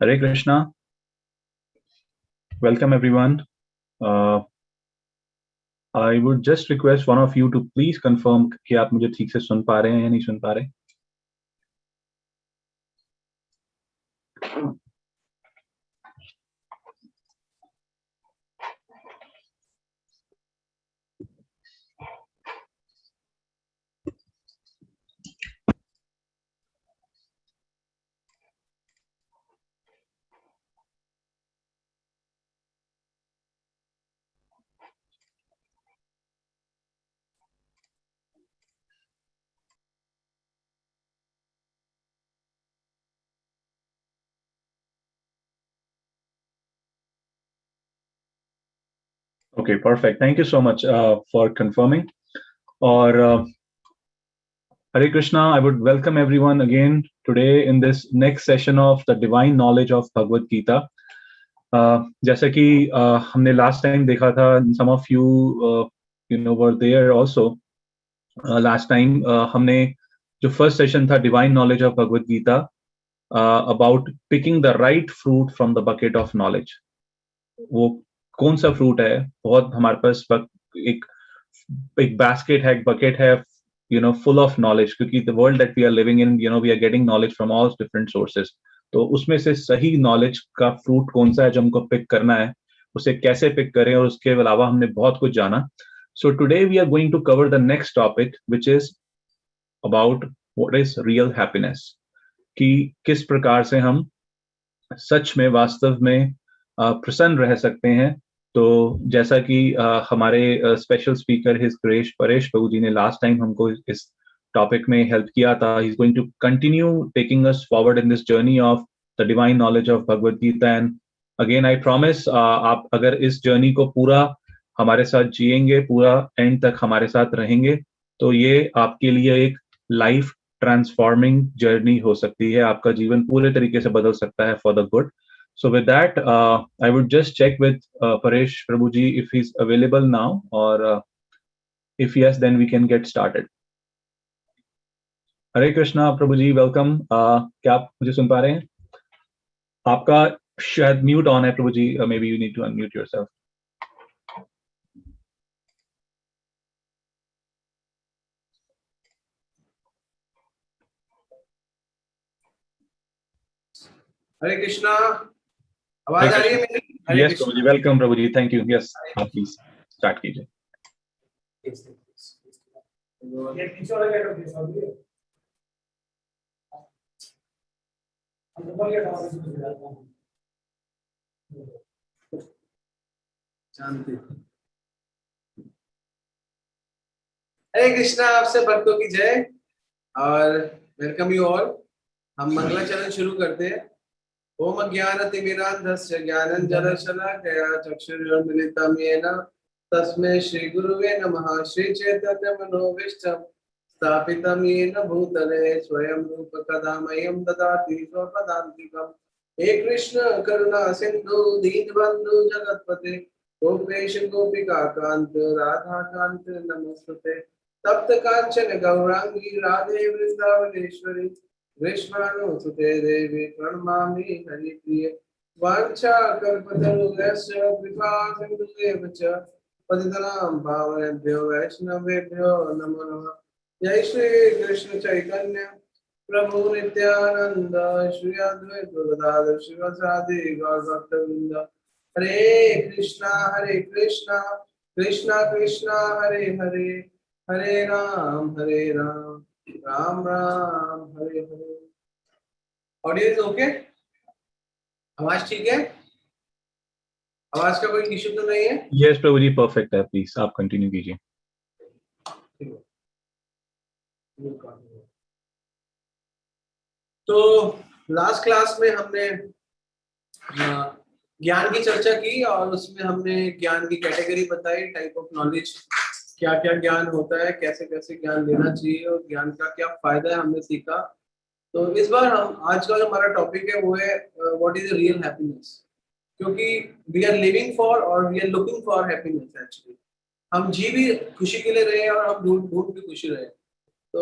Hare Krishna. Welcome everyone. Uh, I would just request one of you to please confirm कि आप मुझे ठीक से सुन पा रहे हैं या नहीं सुन पा रहे. Okay, perfect. Thank you so much for confirming. Or Hare Krishna. I would welcome everyone again today in this next session of the divine knowledge of Bhagavad Gita. जैसा कि हमने last time देखा था, some of you were there also. Last time हमने जो first session था divine knowledge of Bhagavad Gita about picking the right fruit from the bucket of knowledge. वो कौन सा फ्रूट है, बहुत हमारे पास एक basket है, एक bucket है, full of knowledge, क्योंकि the world that we are living in, we are getting knowledge from all different sources. तो उसमें से सही knowledge का fruit कौन सा है जो हमको pick करना है, उसे कैसे pick करें, और उसके अलावा हमने बहुत कुछ जाना. So today we are going to cover the next topic, which is about what is real happiness. कि किस प्रकार से हम सच में वास्तव में प्रसन्न रह सकते हैं. तो जैसा कि हमारे special speaker his grace Paresh Prabhu ji ने लास्ट टाइम हमको इस टॉपिक में हेल्प किया था. He is going to continue taking us forward in this journey of the divine knowledge of Bhagavad Gita. And again I promise, आप अगर इस जर्नी को पूरा हमारे साथ जिएंगे, पूरा एंड तक हमारे साथ रहेंगे, तो ये आपके लिए एक लाइफ ट्रांसफॉर्मिंग जर्नी हो सकती है. आपका जीवन पूरे तरीके से बदल सकता है for the good. So with that, I would just check with Paresh Prabhuji if he's available now, or if yes, then we can get started. Hare Krishna, Prabhuji, welcome. क्या आप मुझे सुन पा रहे हैं? आपका शायद mute on है Prabhuji. Maybe you need to unmute yourself. हरे कृष्णा. आवाज आ रही है मेरी? Yes, Prabhuji. Welcome, Prabhuji. Thank you. Yes, please start कीजिए. हरे कृष्णा. आपसे भक्तों की जय और वेलकम यू ऑल. हम मंगलाचरण शुरू करते हैं. ओम अज्ञानतिमिरान्धस्य ज्ञानञ्जनशलाकया चक्षुरुन्मिलितं येन तस्मै श्री गुरुवे नमः. श्री चैतन्य मनोभीष्टं स्थापितं येन भूतले स्वयं रूप कदा मह्यं ददाति स्वपदान्तिकम्. हे कृष्ण करुणा सिंधु दीनबन्धु जगत्पते गोपेश गोपिका कांत राधा कांत नमस्ते. तप्त कांचन गौरांगी राधे वृंदावनेश्वरी विश्वानुसुते देवी प्रणमामि हरिप्रिय. वाञ्छा कल्पतरुभ्यश्च कृपा सिन्धुभ्यः च पतितानां पावनेभ्यो वैष्णवेभ्यो नमो नमः. जय श्री कृष्ण चैतन्य प्रभु नित्यानंद श्री अद्वैत गदाधर शिवासादि गौर भक्तवृंद. हरे कृष्णा कृष्णा कृष्णा हरे हरे, हरे राम राम राम हरे हरे. Audience okay? आवाज ठीक है? आवाज का कोई इशू तो नहीं है? Yes, Prabhuji, perfect है. Please आप कंटिन्यू कीजिए. तो लास्ट क्लास में हमने ज्ञान की चर्चा की और उसमें हमने ज्ञान की कैटेगरी बताई, टाइप ऑफ नॉलेज, क्या क्या ज्ञान होता है, कैसे कैसे ज्ञान लेना चाहिए और ज्ञान का क्या फायदा है, हमने सीखा. तो इस बार हम आज का जो हमारा टॉपिक है वो है व्हाट इज रियल हैप्पीनेस. क्योंकि वी आर लिविंग फॉर और we are looking for happiness. Actually हम जी भी खुशी के लिए रहे और हम ढूंढ भी खुशी रहे. तो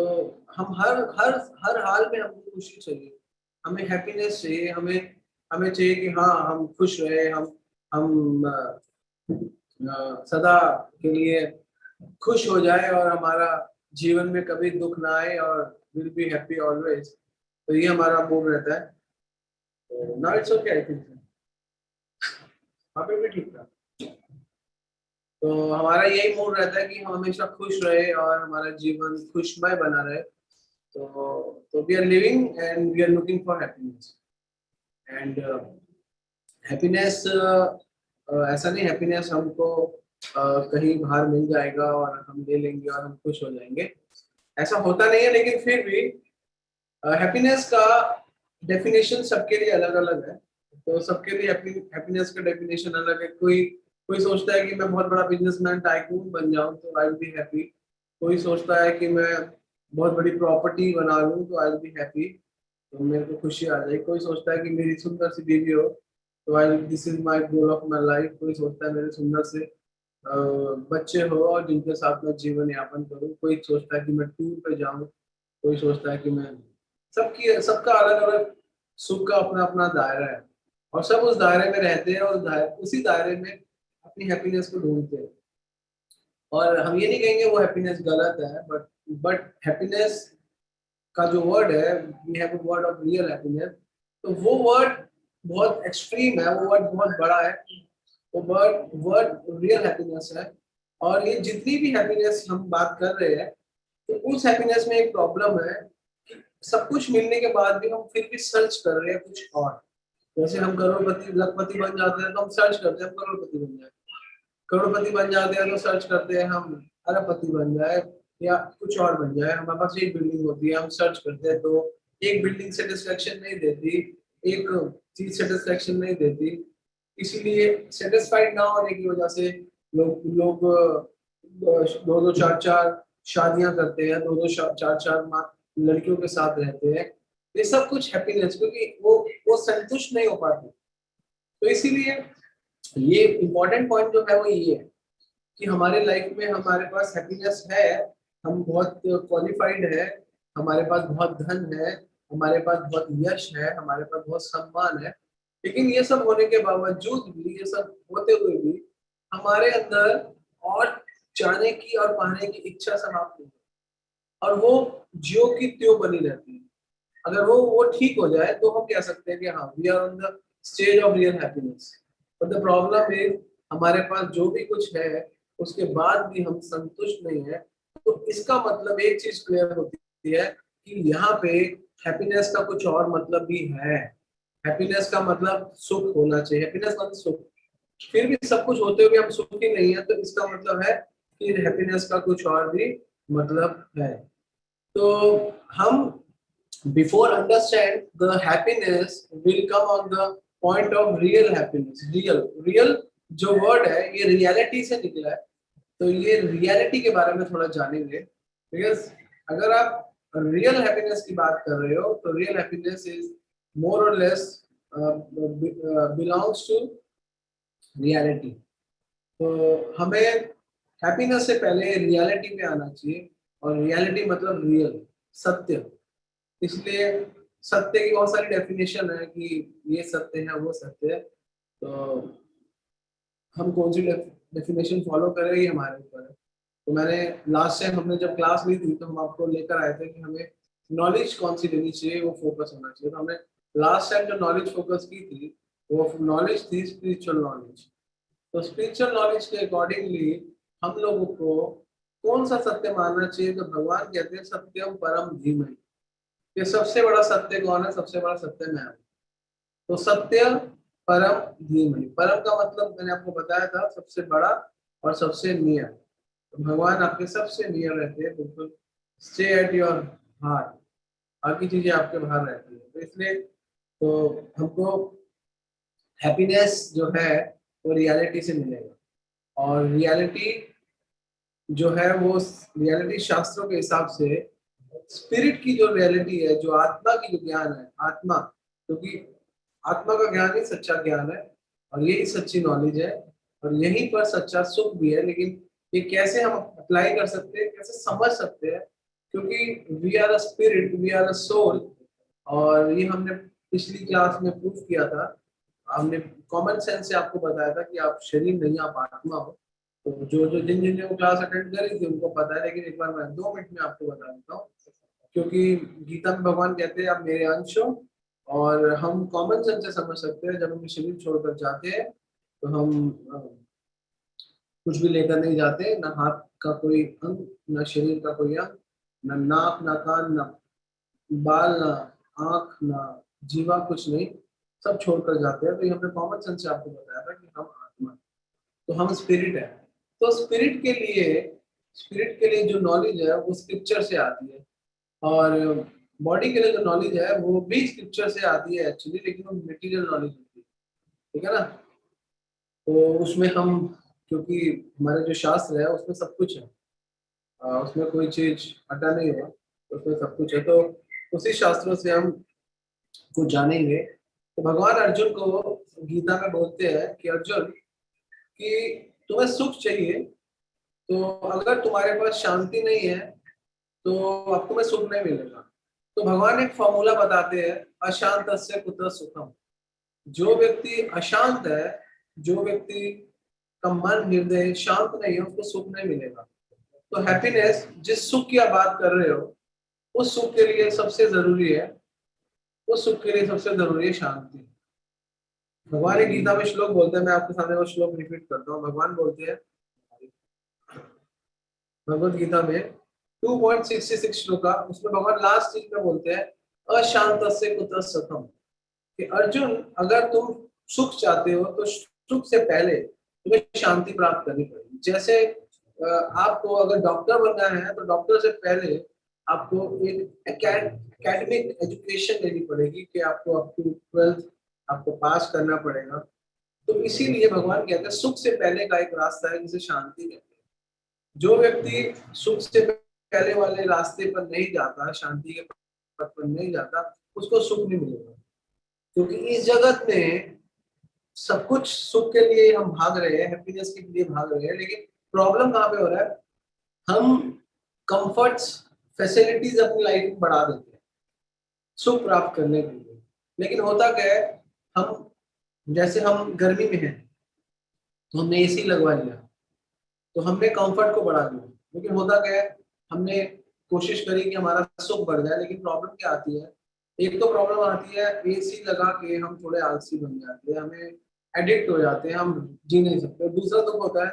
हम हर हर हर हाल में हमको खुशी चाहिए, हमें हैप्पीनेस चाहिए, हमें हमें चाहिए कि हाँ हम खुश रहे, हम सदा के लिए खुश हो जाए और हमारा जीवन में कभी दुख ना आए और विल बी हैप्पी ऑलवेज। तो ये हमारा मूड रहता है। तो now it's okay, I think वहाँ पे भी ठीक था। तो हमारा यही मूड रहता है कि हम हमेशा खुश रहे और हमारा जीवन खुशमय बना रहे। तो we are living and we are looking for happiness and happiness. ऐसा नहीं हैप्पीनेस हमको कहीं बाहर मिल जाएगा और हम ले लेंगे और हम खुश हो जाएंगे, ऐसा होता नहीं है। लेकिन फिर भी हैप्पीनेस का डेफिनेशन सबके लिए अलग अलग है। तो सबके लिए हैप्पीनेस का डेफिनेशन अलग है। कोई कोई सोचता है कि मैं बहुत बड़ा बिजनेसमैन टाइकून बन जाऊं तो आई विल बी हैप्पी। कोई सोचता है कि मैं बहुत बड़ी प्रॉपर्टी बना लूं तो आई विल बी हैप्पी, तो मेरे को खुशी आ जाए। कोई सोचता है कि मेरी सुंदर सी बीवी हो तो I this is my goal of my life. कोई सोचता है मेरे सुंदर से बच्चे हो और जिनके साथ मैं जीवन यापन करूं। कोई सोचता है कि मैं टूर पे जाऊं। कोई सोचता है कि मैं सबका अलग अलग सुख का अपना अपना दायरा है और सब उस दायरे में रहते हैं और उसी दायरे में अपनी हैप्पीनेस को ढूंढते हैं। और हम ये नहीं कहेंगे वो हैप्पीनेस गलत है, बट हैप्पीनेस का जो वर्ड है, we have a word of real happiness. तो वो वर्ड बहुत एक्सट्रीम है, वो वर्ड बहुत बड़ा है। वो वर्ड वर्ड रियल हैप्पीनेस है। और ये जितनी भी हैप्पीनेस हम बात कर रहे हैं, तो उस हैप्पीनेस में एक प्रॉब्लम है कि सब कुछ मिलने के बाद भी हम फिर भी सर्च कर रहे हैं कुछ और। जैसे हम करोड़पति लखपति बन जाते हैं तो हम सर्च करते हैं हम करोड़पति बन जाए, करोड़पति बन जाते हैं तो सर्च करते हैं हम अरबपति बन जाए या कुछ और बन जाए। हमारे पास एक बिल्डिंग होती है, हम सर्च करते हैं तो एक बिल्डिंग सेटिस्फेक्शन नहीं देती, एक चीज सेटिस्फेक्शन नहीं देती। इसीलिए सेटिस्फाइड ना होने की वजह से लोग लोग दो दो चार चार शादियां करते हैं, दो दो चार चार लड़कियों के साथ रहते हैं। ये सब कुछ हैप्पीनेस, क्योंकि वो संतुष्ट नहीं हो पाते। तो इसीलिए ये इम्पोर्टेंट पॉइंट जो है वो ये है कि हमारे लाइफ में हमारे पास हैप्पीनेस है, हम बहुत क्वालिफाइड है, हमारे पास बहुत धन है, हमारे पास बहुत यश है, हमारे पास बहुत सम्मान है। लेकिन ये सब होने के बावजूद भी, ये सब होते हुए भी हमारे अंदर और जाने की और पाने की इच्छा समाप्त नहीं है और वो ज्यो की त्यों बनी रहती है। अगर वो ठीक हो जाए तो हम कह सकते हैं कि हाँ we are on the stage of real happiness. But the problem is हमारे पास जो भी कुछ है उसके बाद भी हम संतुष्ट नहीं है। तो इसका मतलब एक चीज क्लियर होती है कि यहाँ पे हैप्पीनेस का कुछ और मतलब भी है। हैप्पीनेस का मतलब सुख होना चाहिए, हैप्पीनेस मतलब सुख। फिर भी सब कुछ होते हुए हम सुखी नहीं है, तो इसका मतलब है कि हैप्पीनेस का कुछ और भी मतलब है। तो हम before understand the happiness will come on the point of real happiness। real जो वर्ड है ये रियलिटी से निकला है। तो ये रियलिटी के बारे में थोड़ा जानेंगे, बिकॉज अगर आप रियल हैप्पीनेस की बात कर रहे हो तो रियल हैप्पीनेस इज मोर और लेस बिलोंग्स टू रियलिटी। तो हमें हैप्पीनेस से पहले रियलिटी पे आना चाहिए और रियलिटी मतलब रियल, सत्य। इसलिए सत्य की बहुत सारी डेफिनेशन है कि ये सत्य है वो सत्य है। तो हम कौन सी डेफिनेशन फॉलो करें ये हमारे ऊपर है। तो मैंने लास्ट टाइम हमने जब क्लास ली थी तो हम आपको लेकर आए थे कि हमें नॉलेज कौन सी लेनी चाहिए, वो फोकस होना चाहिए। तो हमने लास्ट टाइम जो नॉलेज फोकस की थी वो नॉलेज थी स्पिरिचुअल नॉलेज। तो स्पिरिचुअल नॉलेज के अकॉर्डिंगली हम लोगों को कौन सा सत्य मानना चाहिए। तो भगवान कहते हैं सत्यम परम धीमहि। ये सबसे बड़ा सत्य कौन है? सबसे बड़ा सत्य मैं हूं। तो सत्य परम धीमहि, परम का मतलब मैंने आपको बताया था सबसे बड़ा और सबसे नियर। तो भगवान आपके सबसे नियर रहते हैं, बिल्कुल स्टे एट योर हार्ट। बाकी चीजें आपके बाहर रहती है। तो इसलिए तो हमको हैप्पीनेस जो है वो रियलिटी से मिलेगा। और रियलिटी जो है वो रियलिटी शास्त्रों के हिसाब से स्पिरिट की जो रियलिटी है, जो आत्मा की जो ज्ञान है, आत्मा, क्योंकि आत्मा का ज्ञान ही सच्चा ज्ञान है और यही सच्ची नॉलेज है और यहीं पर सच्चा सुख भी है। लेकिन ये कैसे हम अप्लाई कर सकते हैं, कैसे समझ सकते हैं, क्योंकि we are a spirit, we are a soul. और ये हमने पिछली क्लास में प्रूफ किया था, हमने कॉमन सेंस से आपको बताया था कि आप शरीर नहीं, आप आत्मा हो। तो जिन वो क्लास अटेंड करी थी उनको पता है, लेकिन एक बार मैं 2 मिनट में आपको बता देता हूँ। क्योंकि गीता में भगवान कहते हैं आप मेरे अंश हो, और हम कॉमन सेंस से समझ सकते हैं जब हम शरीर छोड़कर जाते हैं तो हम कुछ भी लेकर नहीं जाते, ना हाथ का कोई अंग, ना शरीर का कोई अंग, ना नाक, ना कान, ना बाल, ना आंख, ना जीवा, कुछ नहीं, सब छोड़कर जाते हैं। तो यहाँ पे कॉमन सेंस से आपको बताया था कि हम आत्मा, तो हम स्पिरिट है। तो स्पिरिट के लिए जो नॉलेज है वो स्क्रिप्चर से आती है, और बॉडी के लिए जो नॉलेज है वो भी स्क्रिप्चर से आती है एक्चुअली, लेकिन वो मटेरियल नॉलेज होती है, ठीक है ना। तो उसमें हम, क्योंकि हमारे जो शास्त्र है उसमें सब कुछ है, उसमें कोई चीज हटा नहीं हुआ, उसमें सब कुछ है। तो उसी शास्त्रों से हम कुछ जानेंगे। तो भगवान अर्जुन को गीता में बोलते हैं कि अर्जुन, कि तुम्हें सुख चाहिए, तो अगर तुम्हारे पास शांति नहीं है तो अब तुम्हें सुख नहीं मिलेगा। तो भगवान एक फॉर्मूला बताते हैं, अशांतस्य कुत्र सुखम। जो व्यक्ति अशांत है, जो व्यक्ति का मन हृदय शांत नहीं है, उसको सुख नहीं मिलेगा। तो हैप्पीनेस, जिस सुख की आप बात कर रहे हो, उस सुख के लिए सबसे जरूरी है, उस सुख के लिए सबसे जरूरी है शांति। भगवान एक गीता में श्लोक बोलते हैं, मैं आपके सामने वो श्लोक रिपीट करता हूँ। भगवान बोलते हैं भगवत गीता में 2.66 श्लोका, उसमें भगवान लास्ट चीज में बोलते हैं अशांतस्य कुतः सुखम, कि अर्जुन अगर तुम सुख चाहते हो तो सुख से पहले तुम्हें शांति प्राप्त करनी पड़ेगी। जैसे आपको अगर डॉक्टर बनना है तो डॉक्टर से पहले आपको एक एकेडमिक एजुकेशन लेनी पड़ेगी, कि आपको अप टू 12th आपको पास करना पड़ेगा। तो इसीलिए भगवान कहते हैं सुख से पहले का एक रास्ता है जिसे शांति कहते हैं। जो व्यक्ति सुख से पहले वाले रास्ते पर नहीं जाता, शांति के पथ पर नहीं जाता, उसको सुख नहीं मिलेगा। क्योंकि इस जगत में सब कुछ सुख के लिए हम भाग रहे हैं, हैप्पीनेस के लिए भाग रहे हैं, लेकिन प्रॉब्लम कहाँ पे हो रहा है, हम कंफर्ट्स, फैसिलिटीज अपनी लाइफ में बढ़ा देते हैं सुख प्राप्त करने के लिए। लेकिन होता क्या है, हम जैसे हम गर्मी में हैं तो हमने एसी लगवा लिया, तो हमने कंफर्ट को बढ़ा दिया। लेकिन होता क्या है, हमने कोशिश करी कि हमारा सुख बढ़ जाए, लेकिन प्रॉब्लम क्या आती है, एक तो प्रॉब्लम आती है एसी लगा के हम थोड़े आलसी बन जाते हैं, हमें एडिक्ट हो जाते हैं, हम जी नहीं सकते। दूसरा दुख होता है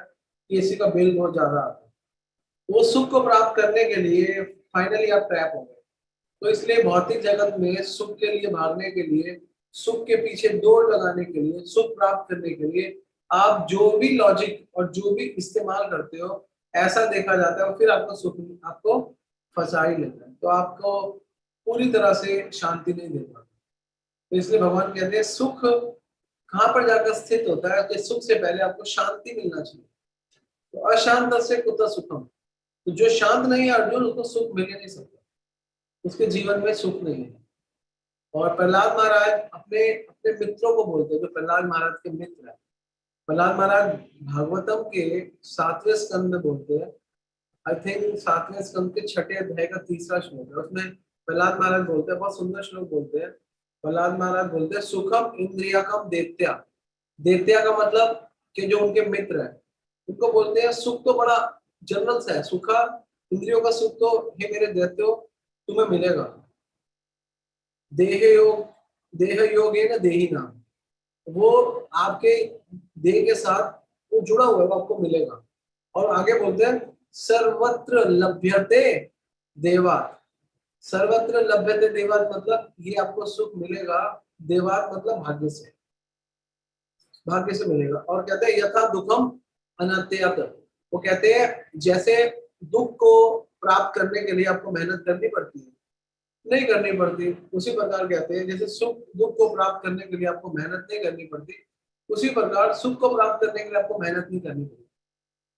कि एसी का बिल बहुत ज्यादा आता है। वो सुख को प्राप्त करने के लिए फाइनली आप ट्रैप हो गए। तो इसलिए भौतिक जगत में सुख के लिए भागने के लिए, सुख के पीछे दौड़ लगाने के लिए, सुख प्राप्त करने के लिए आप जो भी लॉजिक और जो भी इस्तेमाल करते हो, ऐसा देखा जाता है और फिर आपको सुख, आपको फंसा ही लेता है, तो आपको पूरी तरह से शांति नहीं दे पाता। तो इसलिए भगवान कहते हैं सुख कहाँ पर जाकर स्थित होता है, कि सुख से पहले आपको शांति मिलना चाहिए। तो अशांत से कुतः सुखम, तो जो शांत नहीं है अर्जुन, उसको सुख मिल ही नहीं सकता, उसके जीवन में सुख नहीं है। और प्रहलाद महाराज अपने अपने मित्रों को बोलते हैं, जो प्रहलाद महाराज के मित्र है, प्रहलाद महाराज भागवतम के 7वें स्कंद में बोलते हैं, आई थिंक 7वें स्कंद के 6ठे अध्याय का 3रा श्लोक है, उसमें प्रहलाद महाराज बोलते हैं, बहुत सुंदर श्लोक बोलते हैं। प्रहलाद महाराज बोलते हैं सुखम इंद्रियकम देत्या। देत्या का मतलब कि जो उनके मित्र है उनको बोलते हैं सुख तो बड़ा जनरल सा है, सुखा इंद्रियों का सुख तो हे मेरे दैत्यो तुम्हें मिलेगा। देह योग है ना, देही नाम, वो आपके देह के साथ वो जुड़ा हुआ है, वो आपको मिलेगा। और आगे बोलते हैं सर्वत्र लभ्यते देवात्। सर्वत्र लभ्यते देवात् मतलब ये आपको सुख मिलेगा, देवात् मतलब भाग्य से, भाग्य से मिलेगा। और कहते हैं यथा दुखम अनत्यत, वो कहते हैं जैसे दुख को प्राप्त करने के लिए आपको मेहनत करनी पड़ती है, नहीं करनी पड़ती, उसी प्रकार कहते हैं जैसे सुख दुख को प्राप्त करने के लिए आपको मेहनत नहीं करनी पड़ती, उसी प्रकार सुख को प्राप्त करने के लिए आपको मेहनत नहीं करनी पड़ती।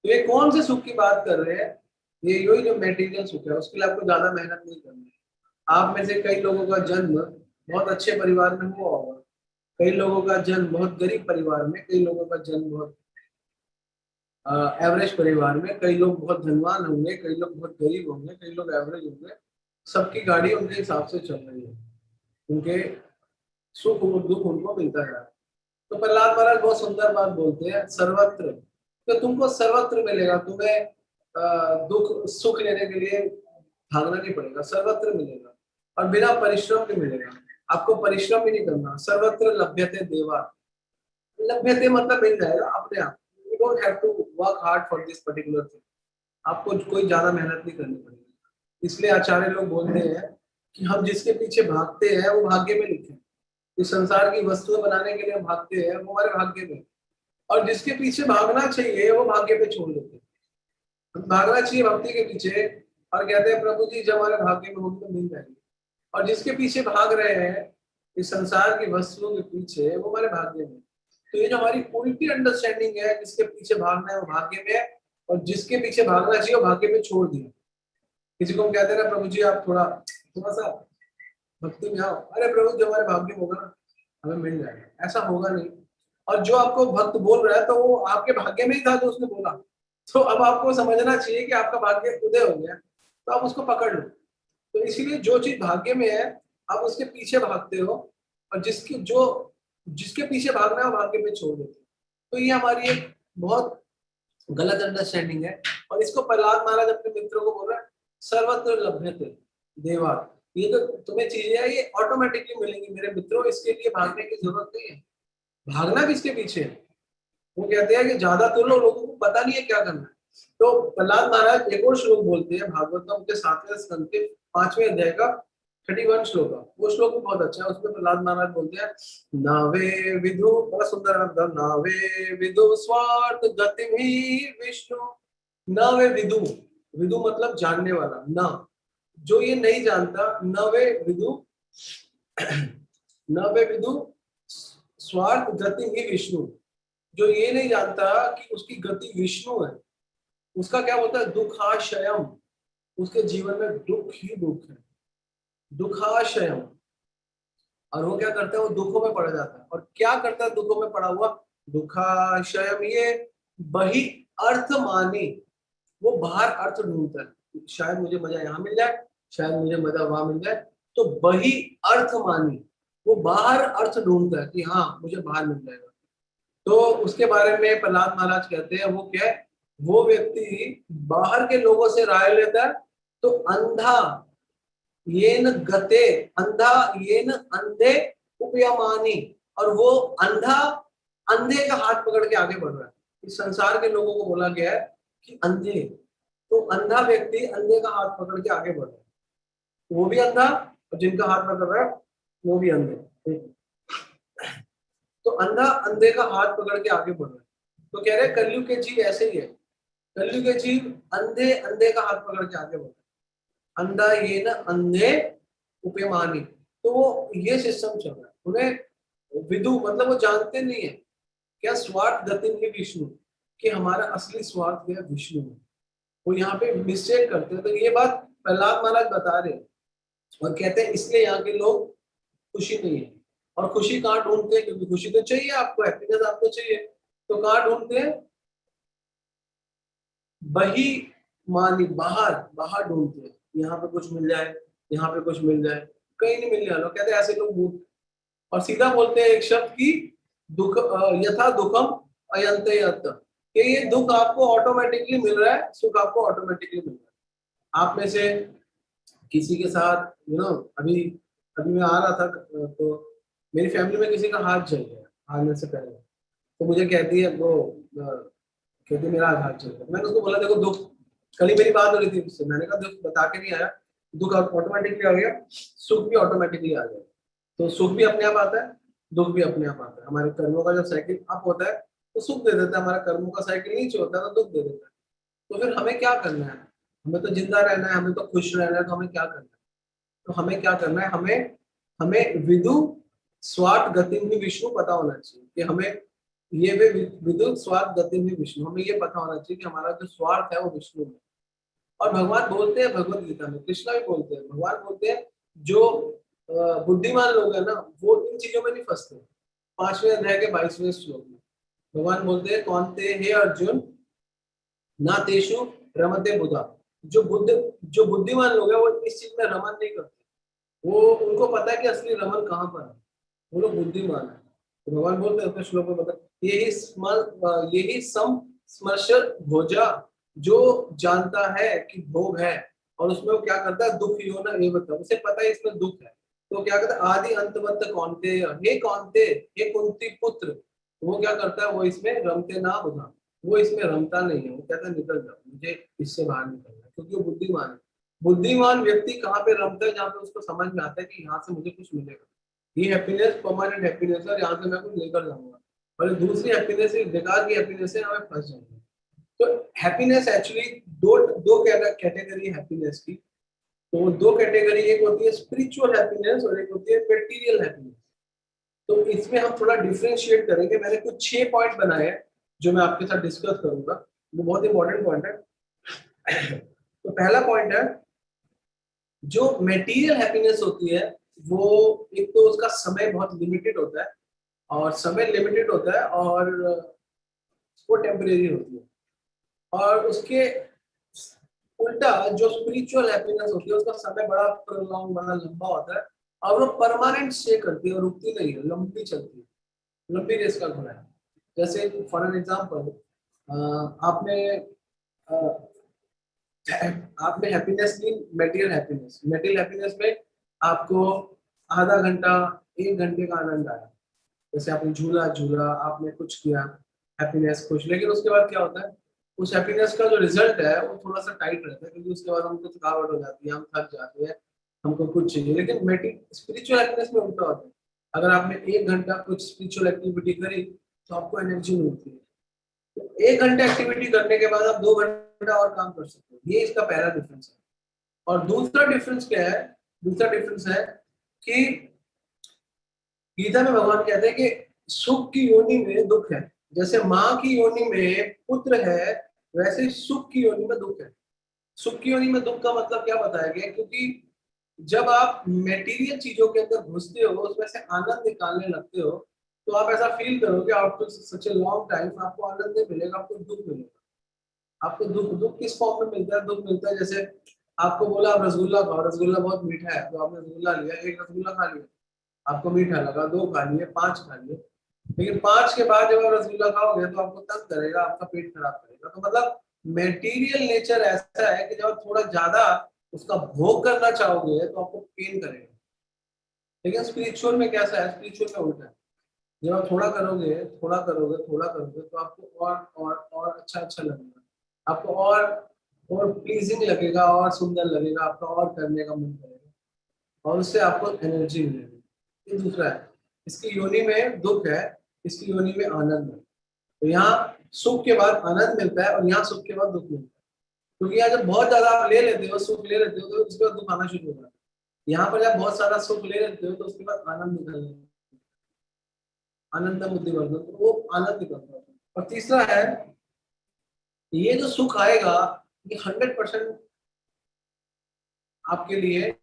तो ये कौन से सुख की बात कर रहे हैं, ये यही जो मेटीरियल सुख है, उसके लिए आपको ज्यादा मेहनत नहीं करनी है। आप में से कई लोगों का जन्म बहुत अच्छे परिवार में हुआ होगा, कई लोगों का जन्म बहुत गरीब परिवार में, कई लोगों का जन्म बहुत एवरेज परिवार में, कई लोग बहुत धनवान होंगे, कई लोग बहुत गरीब होंगे, कई लोग एवरेज होंगे। सबकी गाड़ी उनके हिसाब से चल रही है, उनके सुख और दुख उनको मिलता है। तो प्रहलाद महाराज बहुत सुंदर बात बोलते हैं, सर्वत्र, तो तुमको सर्वत्र मिलेगा, तुम्हें दुख सुख लेने के लिए भागना नहीं पड़ेगा, सर्वत्र मिलेगा और बिना परिश्रम के मिलेगा। आपको परिश्रम भी नहीं करना। सर्वत्र लभ्यते देवा, लभ्यते मतलब मिल जाएगा अपने आप। You don't have to work hard for this particular thing. आपको कोई ज्यादा मेहनत नहीं करनी पड़ेगी। इसलिए आचार्य लोग बोलते हैं कि हम जिसके पीछे भागते हैं वो भाग्य में लिखे। इस संसार की वस्तुएं बनाने के लिए हम भागते हैं, वो हमारे भाग्य में, और जिसके पीछे भागना चाहिए वो भाग्य पे छोड़ देते हैं। भागना चाहिए भक्ति के पीछे और कहते हैं प्रभु जी जब हमारे भाग्य में होगी तो मिल जाएगी। और जिसके पीछे भाग रहे हैं इस संसार की वस्तुओं के पीछे, वो हमारे भाग्य में। तो ये जो हमारी उल्टी अंडरस्टैंडिंग है, जिसके पीछे भागना है वो भाग्य में है, और जिसके पीछे भागना चाहिए वो भाग्य में छोड़ दिया। किसी को हम कहते हैं ना प्रभु जी आप थोड़ा थोड़ा सा भक्ति में आओ, अरे प्रभु जो हमारे भाग्य में होगा ना हमें मिल जाएगा, ऐसा होगा नहीं। और जो आपको भक्त बोल रहा है तो वो आपके भाग्य में ही था जो उसने बोला। तो अब आपको समझना चाहिए कि आपका भाग्य उदय हो गया, तो आप उसको पकड़ लो। तो इसीलिए जो चीज भाग्य में है आप उसके पीछे भागते हो, और जिसके पीछे भागना है वो भाग्य में छोड़ देते हो। तो ये हमारी एक बहुत गलत अंडरस्टैंडिंग है। और इसको प्रहलाद महाराज अपने मित्रों को बोल रहे हैं, सर्वत्र लभ्यते देवा, ये तो तुम्हें चीजें है ये ऑटोमेटिकली मिलेंगी मेरे मित्रों, इसके लिए भागने की जरूरत नहीं है। भागना किसके पीछे है? वो कहते हैं कि ज्यादातर लोगों को पता नहीं है क्या करना है। तो प्रहलाद महाराज एक और श्लोक बोलते हैं भागवतम के 7वें स्कंद के 5वें अध्याय का 31 श्लोक है। वो श्लोक भी बहुत अच्छा है। उसमें प्रहलाद महाराज बोलते हैं, नावे विदु, बड़ा सुंदर अर्थ है, नावे विदु स्वार्थ गतिमि विष्णु। नावे विदु, विदु मतलब जानने वाला, ना जो ये नहीं जानता, नवे विदु, नवे विदु स्वार्थ गति ही विष्णु, जो ये नहीं जानता कि उसकी गति विष्णु है, उसका क्या होता है, दुखाशयम, उसके जीवन में दुख ही दुख है, दुखाशयम। और वो क्या करता है, वो दुखों में पड़ जाता है। और क्या करता है दुखों में पड़ा हुआ, दुखाशयम, ये बही अर्थ मानी, वो बाहर अर्थ ढूंढता है, शायद मुझे मजा यहाँ मिल जाए, शायद मुझे मजा वहां मिल जाए। तो बही अर्थ मानी, वो बाहर अर्थ ढूंढता है कि हाँ मुझे बाहर मिल जाएगा। तो उसके बारे में प्रहलाद महाराज कहते हैं, वो क्या है, वो व्यक्ति बाहर के लोगों से राय लेता है। तो अंधा येन गते, अंधा येन अंधे उपयमानी, और वो अंधा अंधे का हाथ पकड़ के आगे बढ़ रहा है। इस संसार के लोगों को बोला गया है कि अंधे, तो अंधा व्यक्ति अंधे का हाथ पकड़ के आगे बढ़ रहा है, वो भी अंधा और जिनका हाथ पकड़ रहा है वो भी अंधे। तो अंधा अंधे का हाथ पकड़ के आगे बढ़ रहा है। तो कह रहे कलयुग के जीव ऐसे ही है, कलयुग के जीव अंधे अंधे का हाथ पकड़ के आगे बढ़ रहे हैं, अंधा ये न अंधे उपयमानी। तो वो ये सिस्टम चल रहा है। उन्हें विदु मतलब वो जानते नहीं है क्या, स्वार्थ गति में विष्णु, कि हमारा असली स्वार्थ है विष्णु में, वो यहाँ पे मिस्टेक करते हैं। तो ये बात प्रहलाद महाराज बता रहे हैं और कहते हैं इसलिए यहाँ के लोग खुशी नहीं है। और खुशी कहाँ ढूंढते हैं, क्योंकि खुशी तो चाहिए आपको, हैप्पीनेस आपको चाहिए, तो कहाँ ढूंढते हैं, बही मानी, बाहर बाहर ढूंढते हैं। यहाँ पे कुछ मिल जाए, यहाँ पे कुछ मिल जाए, कहीं नहीं मिलने वाला। कहते हैं ऐसे लोग मूर्ख, और सीधा बोलते हैं एक शब्द की दुख, यथा दुखम अयंते यत, कि ये दुख आपको ऑटोमेटिकली मिल रहा है, सुख आपको ऑटोमेटिकली मिल रहा है। आप में से किसी के साथ अभी अभी मैं आ रहा था तो मेरी फैमिली में किसी का हाथ जल गया आने से पहले, तो मुझे कहती है वो कहती मेरा हाथ जल गया। मैंने उसको बोला देखो दुख, कल ही मेरी बात हो रही थी उससे, मैंने कहा दुख बता के नहीं आया, दुख ऑटोमेटिकली आ गया, सुख भी ऑटोमेटिकली आ गया। तो सुख भी अपने आप आता है, दुख भी अपने आप आता है। हमारे कर्मों का जब साइकिल अप होता है तो सुख दे देता है, हमारा कर्मों का साइकिल नीचे होता है तो दुख दे देता है। तो फिर हमें क्या करना है, हमें तो जिंदा रहना है, हमें तो खुश रहना है, तो हमें क्या करना है, तो हमें क्या करना है, हमें हमें विदु स्वार्थ गति में विष्णु पता होना चाहिए कि हमें ये विदु स्वार्थ गति में विष्णु, हमें ये पता होना चाहिए कि हमारा जो स्वार्थ है वो विष्णु है। और भगवान बोलते हैं भगवत गीता में, कृष्णा भी बोलते हैं, भगवान बोलते हैं जो बुद्धिमान लोग हैं ना वो इन चीजों में नहीं फंसते। 5वें अध्याय के 22वें श्लोक में भगवान बोलते हैं, कौनते हे अर्जुन ना तेषु रमते बुधा, जो बुद्धिमान लोग हैं वो इस चीज में रमन नहीं करते, वो उनको पता है कि असली रमन कहाँ पर है। वो लोग बुद्धिमान है। तो भगवान बोलते हैं अपने श्लोक में, बता यही सम स्मर्श भोजा, जो जानता है कि भोग है और उसमें वो क्या करता है, दुख यो न एव तम, उसे पता है इसमें दुख है, तो क्या कहता है, आदि अंतवत कौनते, हे कौनते, हे कुंती पुत्र, तो वो क्या करता है, वो इसमें रमते ना होगा, वो इसमें रमता नहीं है, वो कहता है निकल जाओ, मुझे इससे बाहर निकलना है, क्योंकि वो बुद्धिमान है। बुद्धिमान व्यक्ति कहाँ पे रमता है, जहाँ पे उसको समझ में आता है कि यहाँ से मुझे कुछ मिलेगा, ये हैप्पीनेस परमानेंट हैप्पीनेस है और यहाँ से मैं कुछ लेकर जाऊंगा, और दूसरी हैप्पीनेस बेकार की हैप्पीनेस है, हमें फंस जाएंगे। तो हैप्पीनेस एक्चुअली दो दो कैटेगरी हैप्पीनेस की। तो दो कैटेगरी, एक होती है स्पिरिचुअल हैप्पीनेस और एक होती है मटेरियल हैप्पीनेस। तो इसमें हम थोड़ा डिफरेंशिएट करेंगे। मैंने कुछ 6 पॉइंट बनाए हैं जो मैं आपके साथ डिस्कस करूंगा, वो बहुत इंपॉर्टेंट पॉइंट है। तो पहला पॉइंट है, जो मटेरियल हैप्पीनेस होती है वो एक तो उसका समय बहुत लिमिटेड होता है, और समय लिमिटेड होता है और वो टेम्परेरी होती है। और उसके उल्टा जो स्पिरिचुअल हैप्पीनेस होती है उसका समय बड़ा प्रोलॉन्ग, बड़ा लंबा होता है, और वो परमानेंट स्टे करती है और रुकती नहीं है, लंबी चलती है, लंबी रेस का घोड़ा है। जैसे फॉर एन एग्जाम्पल, आपने आपने हैप्पीनेस की, मटेरियल हैप्पीनेस, मटेरियल हैप्पीनेस में आपको आधा घंटा 1 घंटे का आनंद आया, जैसे आपने झूला झूला, आपने कुछ किया, हैप्पीनेस खुश, लेकिन उसके बाद क्या होता है, उस हैप्पीनेस का जो रिजल्ट है वो थोड़ा सा टाइट रहता है, क्योंकि उसके बाद हमको थकावट हो जाती है, हम थक जाते हैं, हमको कुछ चाहिए। लेकिन स्पिरिचुअल हैप्पीनेस में उल्टा होता है, अगर आपने 1 घंटा कुछ स्पिरिचुअल एक्टिविटी करी तो आपको एनर्जी मिलती है, तो 1 घंटे एक्टिविटी करने के बाद आप 2 घंटा और काम कर सकते हो। ये इसका पहला डिफरेंस है। और दूसरा डिफरेंस क्या है, दूसरा डिफरेंस है कि गीता में भगवान कहते हैं कि सुख की योनि में दुख है, जैसे माँ की योनि में पुत्र है, वैसे ही सुख की योनि में दुख है। सुख की योनि में दुख का मतलब क्या बताया गया, क्योंकि जब आप मेटीरियल चीजों के अंदर घुसते हो, उसमें से आनंद निकालने लगते हो, तो आप ऐसा फील करोगे after such a long time आपको आनंद नहीं मिलेगा, आपको दुख मिलेगा। आपको दुख, दुख किस फॉर्म में मिलता है, दुख मिलता है जैसे आपको बोला आप रसगुल्ला खाओ, रसगुल्ला बहुत मीठा है, तो आपने रसगुल्ला लिया, एक रसगुल्ला खा लिया, आपको मीठा लगा, 2 खा लिए, 5 खा लिए, लेकिन 5 के बाद जब आप रसगुल्ला खाओगे तो आपको तंग करेगा, आपका पेट खराब करेगा। तो मतलब मेटीरियल नेचर ऐसा है कि जब आप थोड़ा ज्यादा उसका भोग करना चाहोगे तो आपको पेन करेगा। लेकिन स्पिरिचुअल में कैसा है, स्पिरिचुअल में उल्टा है, जब आप थोड़ा करोगे, थोड़ा करोगे, थोड़ा करोगे, तो आपको और अच्छा अच्छा लगेगा, आपको और प्लीजिंग लगेगा, और सुंदर लगेगा, आपका और करने का मन करेगा, और उससे आपको एनर्जी मिलेगी। ये दूसरा है। इसकी योनि में दुख है, इसकी योनि में आनंद है। तो यहाँ सुख के बाद आनंद मिलता है और यहाँ सुख के बाद दुख मिलता है, क्योंकि यहाँ जब बहुत ज्यादा आप ले लेते हो, सुख ले लेते हो, तो उसके बाद दुख आना शुरू हो जाता है। यहाँ पर जब बहुत सारा सुख ले लेते हो तो उसके बाद आनंद निकल जाता है, आनंद बुद्धिवर्धन, तो वो आनंद निकलता है। और तीसरा है, ये जो सुख आएगा ये 100% आपके लिए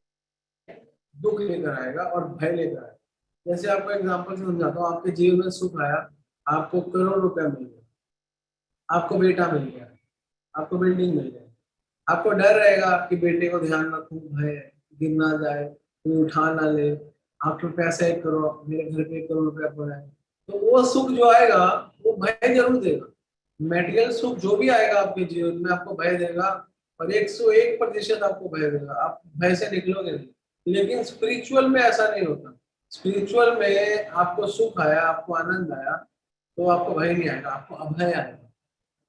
दुख लेकर आएगा और भय लेकर आएगा। जैसे आपको एग्जांपल से समझाता हूँ, आपके जीवन में सुख आया, आपको करोड़ रुपया मिल गया, आपको बेटा मिल गया, आपको बिल्डिंग मिल गई, आपको डर रहेगा कि बेटे को ध्यान रखूं, भय गिर ना जाए, कोई उठा ना ले, आपके पैसे 1 करोड़, मेरे घर पे 1 करोड़ रुपया पड़ा है, तो वो सुख जो आएगा वो भय जरूर देगा। मेटेरियल सुख जो भी आएगा आपके जीवन में आपको भय देगा, और 101% आपको भय देगा, आप भय से निकलोगे नहीं। लेकिन स्पिरिचुअल में ऐसा नहीं होता। स्पिरिचुअल में आपको सुख आया, आपको आनंद आया, तो आपको भय नहीं आएगा, आपको अभय आएगा।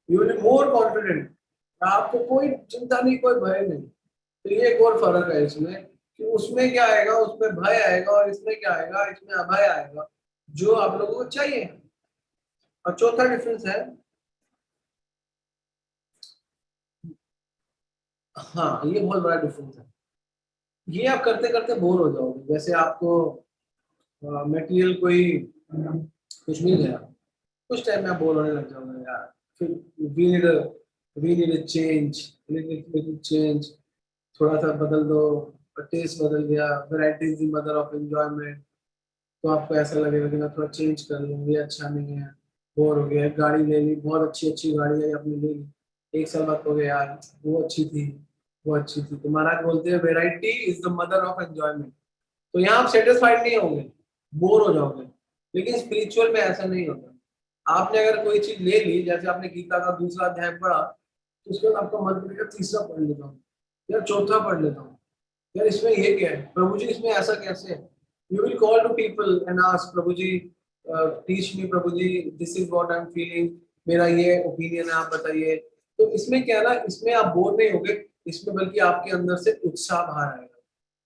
You will be more confident, आपको कोई चिंता नहीं, कोई भय नहीं। तो ये एक और फर्क है इसमें, कि उसमें क्या आएगा, उसमें भय आएगा, और इसमें क्या आएगा, इसमें अभय आएगा, जो आप लोगों को चाहिए। और चौथा डिफरेंस है, हाँ ये बहुत बड़ा डिफरेंस है, ये आप करते करते बोर हो जाओगे। जैसे आपको मटेरियल कोई कुछ मिल गया, कुछ टाइम में आप बोर होने लग जाओगे यार, फिर we need we need change, little change, थोड़ा सा बदल दो, टेस्ट बदल गया, variety is the mother of enjoyment, तो आपको ऐसा लगेगा कि मैं थोड़ा चेंज कर लूँ, ये अच्छा नहीं है, बोर हो गया। गाड़ी ले ली, बहुत अच्छी अच्छी गाड़ी है आपने ले ली, 1 साल बाद हो गया यार वो अच्छी थी, वो अच्छी थी। तो महाराज बोलते हैं variety is the mother of enjoyment. तो यहाँ आप सेटिस्फाइड नहीं होंगे, बोर हो जाओगे। लेकिन स्पिरिचुअल में ऐसा नहीं होता। आपने अगर कोई चीज ले ली, जैसे आपने गीता का दूसरा अध्याय पढ़ा, तो उसके बाद आपका मन करेगा तीसरा पढ़ लेता हूँ, या चौथा पढ़ लेता हूँ, यार इसमें ये क्या है प्रभु जी, इसमें ऐसा कैसे है। You will call to people and ask, Prabhu ji teach me, Prabhu ji this is what I am feeling, मेरा ये ओपिनियन है, आप बताइए। तो इसमें क्या है ना, इसमें आप बोर नहीं होगे, इसमें बल्कि आपके अंदर से उत्साह बाहर आएगा,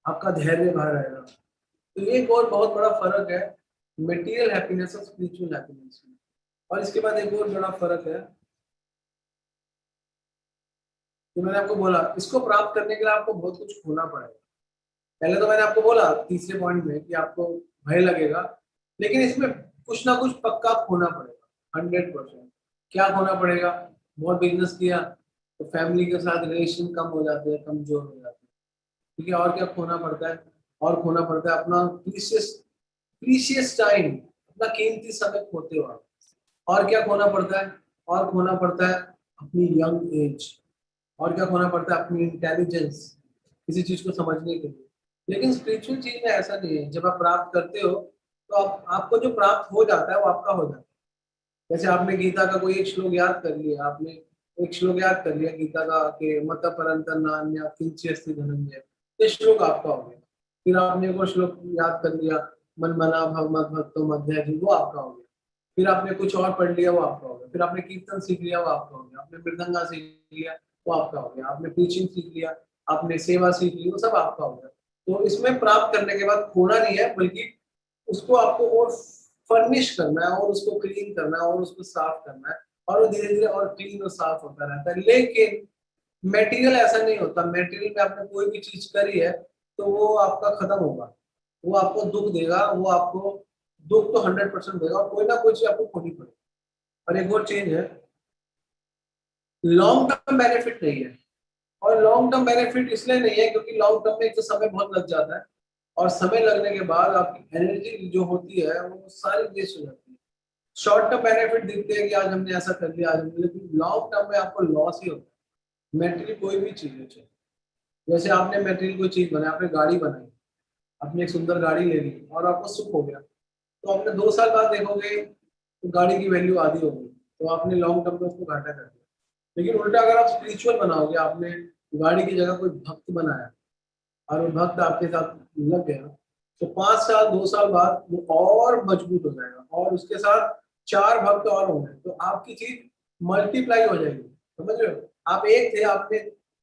आपका धैर्य बाहर आएगा। तो ये एक और बहुत बड़ा फर्क है मटेरियल हैप्पीनेस और स्पिरिचुअल हैप्पीनेस में। और इसके बाद एक और बड़ा फर्क है, तो मैंने आपको बोला इसको प्राप्त करने के लिए आपको बहुत कुछ खोना पड़ेगा। पहले तो मैंने आपको बोला तीसरे पॉइंट में कि आपको भय लगेगा, लेकिन इसमें कुछ ना कुछ पक्का खोना पड़ेगा, 100%। क्या खोना पड़ेगा? बहुत बिजनेस किया तो फैमिली के साथ रिलेशन कम हो जाते हैं, कमजोर हो जाते हैं। ठीक है, और क्या खोना पड़ता है? और खोना पड़ता है अपना प्रीशियस प्रीशियस टाइम, अपना कीमती समय खोते हो आप। और क्या खोना पड़ता है? और खोना पड़ता है अपनी यंग एज। और क्या खोना पड़ता है? अपनी इंटेलिजेंस, किसी चीज को समझने के लिए। लेकिन स्पिरिचुअल चीज में ऐसा नहीं है। जब आप प्राप्त करते हो तो आपको जो प्राप्त हो जाता है वो आपका हो जाता है। जैसे आपने गीता का कोई एक श्लोक याद कर लिया, आपने एक श्लोक याद कर लिया गीता का कि मत परंतर नान्य किंचित अस्ति धनंजय, ये श्लोक आपका हो गया। फिर आपने एक और श्लोक याद कर लिया, मन मना भव मत भक्तो मध्य, वो आपका हो गया। फिर आपने कुछ और पढ़ लिया, वो आपका हो गया। फिर आपने कीर्तन सीख लिया, वो आपका हो गया। आपने मृदंगा सीख लिया, वो आपका हो गया। आपने प्रीचिंग सीख लिया, आपने सेवा सीख ली, वो सब आपका हो गया। तो इसमें प्राप्त करने के बाद खोना नहीं है, बल्कि उसको आपको और फर्निश करना है, और उसको क्लीन करना है, और उसको साफ करना है, और वो धीरे धीरे और क्लीन और साफ होता रहता है। लेकिन मेटीरियल ऐसा नहीं होता। मेटीरियल में आपने कोई भी चीज करी है तो वो आपका खत्म होगा, वो आपको दुख देगा, वो आपको दुख तो 100% देगा, और कोई ना कोई चीज आपको खोनी पड़ेगी। और एक और चीज है, लॉन्ग टर्म बेनिफिट नहीं है। और लॉन्ग टर्म बेनिफिट इसलिए नहीं है क्योंकि लॉन्ग टर्म में एक तो समय बहुत लग जाता है, और समय लगने के बाद आपकी एनर्जी जो होती है वो सारी वेस्ट हो जाती है। शॉर्ट टर्म बेनिफिट दिखते हैं कि आज हमने ऐसा कर लिया, आज हमने, लेकिन लॉन्ग टर्म में आपको लॉस ही होता है। मेटेरियल कोई भी चीज है, जैसे आपने मेटेरियल कोई चीज बनाई, आपने गाड़ी बनाई, आपने एक सुंदर गाड़ी ले ली और आपको सुख हो गया, तो आपने 2 साल बाद देखोगे तो गाड़ी की वैल्यू आधी हो गई, तो आपने लॉन्ग टर्म में उसको घाटा कर दिया। लेकिन उल्टा अगर आप स्पिरिचुअल बनाओगे, आपने गाड़ी की जगह कोई भक्त बनाया और वो भक्त आपके साथ लग गया, तो 5 साल 2 साल बाद वो और मजबूत हो जाएगा, और उसके साथ 4 भक्त और होंगे, तो आपकी चीज मल्टीप्लाई हो जाएगी। समझ रहे हो? आप एक थे, आपने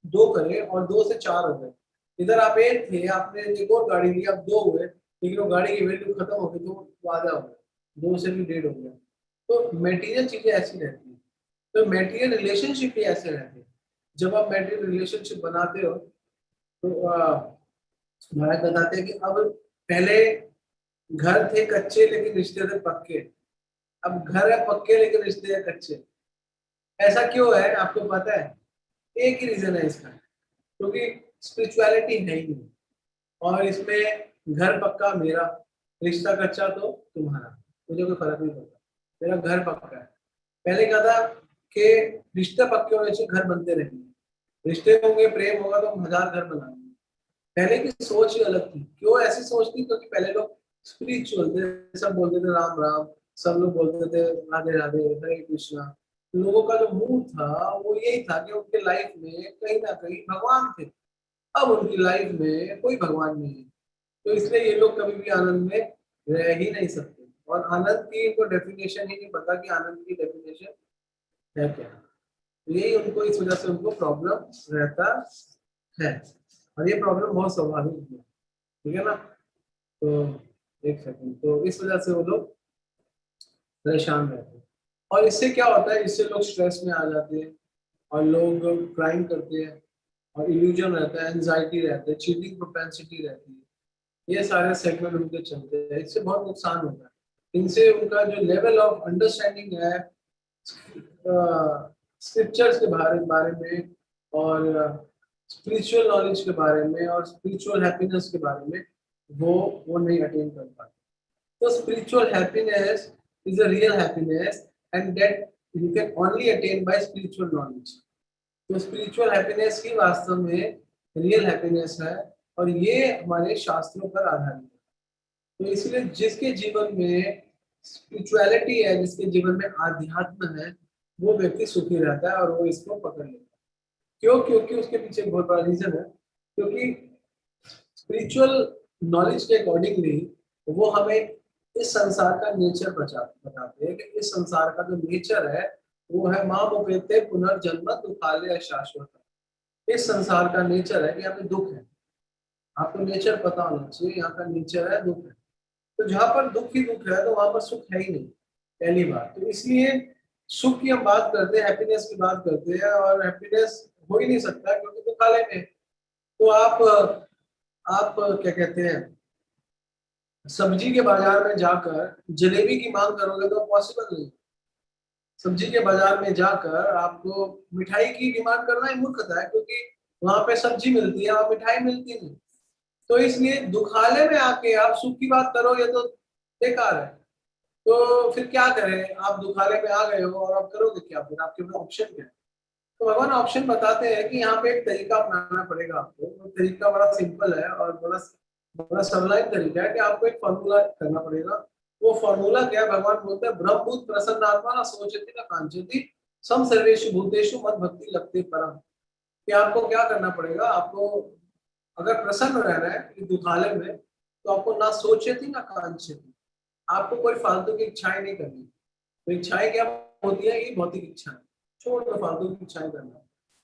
2 करे, और 2 से 4 हो गए। इधर आप एक थे, आपने एक और गाड़ी ली, अब 2 हुए, लेकिन वो गाड़ी की वैल्यू खत्म हो गई, तो वो आधा हो गया, 2 से भी 1.5 हो गया। तो मेटीरियल चीजें ऐसी रहती है, तो मेटीरियल रिलेशनशिप भी ऐसे रहते हैं। जब आप मेटीरियल रिलेशनशिप बनाते हो तो महाराज बताते हैं कि अब पहले घर थे कच्चे लेकिन रिश्ते थे पक्के, अब घर है पक्के लेकिन रिश्ते हैं कच्चे। ऐसा क्यों है आपको पता है? एक ही रीजन है इसका, क्योंकि स्पिरिचुअलिटी है ही नहीं, और इसमें घर पक्का मेरा, रिश्ता कच्चा तो तुम्हारा, मुझे कोई फर्क नहीं पड़ता, मेरा घर पक्का है। पहले क्या था कि रिश्ते पक्के होने से घर बनते रहेंगे, रिश्ते होंगे, प्रेम होगा तो हम 1000 घर बनाएंगे। पहले की सोच ही अलग थी। क्यों ऐसी सोच थी? क्योंकि पहले लोग स्पिरिचुअल थे, सब बोलते थे राम राम, सब लोग बोलते थे राधे राधे, हरे कृष्णा। लोगों का जो मूड था वो यही था कि उनके लाइफ में कहीं ना कहीं भगवान थे। अब उनकी लाइफ में कोई भगवान नहीं है, तो इसलिए ये लोग कभी भी आनंद में रह ही नहीं सकते, और आनंद की इनको डेफिनेशन ही नहीं पता कि आनंद की डेफिनेशन है क्या। तो यही उनको, इस वजह से उनको प्रॉब्लम रहता है, और ये प्रॉब्लम बहुत स्वाभाविक है। ठीक है ना? तो एक सेकंड, तो इस वजह से वो लोग परेशान रहते हैं। और इससे क्या होता है, इससे लोग स्ट्रेस में आ जाते हैं, और लोग क्राइम करते हैं, और इल्यूजन रहता है, एंजाइटी रहता है, चीटिंग प्रोपेंसिटी रहती है। ये सारे सेगमेंट उनके चलते हैं, इससे बहुत नुकसान होता है। इनसे उनका जो लेवल ऑफ अंडरस्टैंडिंग है स्क्रिप्चर्स के बारे में, और स्पिरिचुअल नॉलेज के बारे में, और स्पिरिचुअल हैप्पीनेस के बारे में, वो नहीं अटेन कर पाते। तो spiritual happiness is a real happiness, and that you can only attain by spiritual knowledge. तो spiritual happiness ही वास्तव में real happiness है, और ये हमारे शास्त्रों पर आधारित है। तो इसलिए जिसके जीवन में स्पिरिचुअलिटी है, जिसके जीवन में आध्यात्म है, वो व्यक्ति सुखी रहता है और वो इसको पकड़ लेता है। क्यों? क्योंकि उसके पीछे एक बहुत बड़ा रीजन है, क्योंकि स्पिरिचुअल नॉलेज के अकॉर्डिंगली वो हमें इस संसार का नेचर बताते हैं कि इस संसार का जो नेचर है वो है माँ मुपेते पुनर्जन्म दुखालय शाश्वत। इस संसार का नेचर है कि यहाँ पे दुख है। आपको नेचर पता होना चाहिए, यहाँ का नेचर है दुख है। तो जहाँ पर दुख ही दुख है तो वहां पर सुख है ही नहीं, पहली बात। तो इसलिए सुख की हम बात करते हैं, हैप्पीनेस की बात करते हैं, और हैप्पीनेस हो ही नहीं सकता क्योंकि दुखालय में। तो आप क्या कहते हैं, सब्जी के बाजार में जाकर जलेबी की मांग करोगे तो पॉसिबल नहीं। सब्जी के बाजार में जाकर आपको मिठाई की डिमांड करना ही मूर्खता है, क्योंकि वहां पे सब्जी मिलती है और मिठाई मिलती नहीं। तो इसलिए दुखालय में आके आप सुख की बात करोगे तो बेकार है। तो फिर क्या करें? आप दुखालय में आ गए हो और आप करोगे क्या? फिर आपके पास ऑप्शन क्या है? तो भगवान ऑप्शन बताते हैं कि यहाँ पे एक तरीका अपनाना पड़ेगा आपको। वो तरीका बड़ा सिंपल है और बड़ा बड़ा सरल तरीका है कि आपको एक फॉर्मूला करना पड़ेगा। वो फॉर्मूला क्या है? भगवान बोलते हैं ब्रह्मभूत प्रसन्नात्मा न सोचती न कांचती सम सर्वेषु भूतेषु मद भक्ति लगते परम। कि आपको क्या करना पड़ेगा? आपको अगर प्रसन्न रहना है कि दुखालय में, तो आपको ना सोचती ना कांचती, आपको कोई फालतू की इच्छाएं नहीं करनी। तो इच्छाएं क्या होती है? ये भौतिक इच्छाएं, छोड़ दो फालतू की इच्छाएं करना।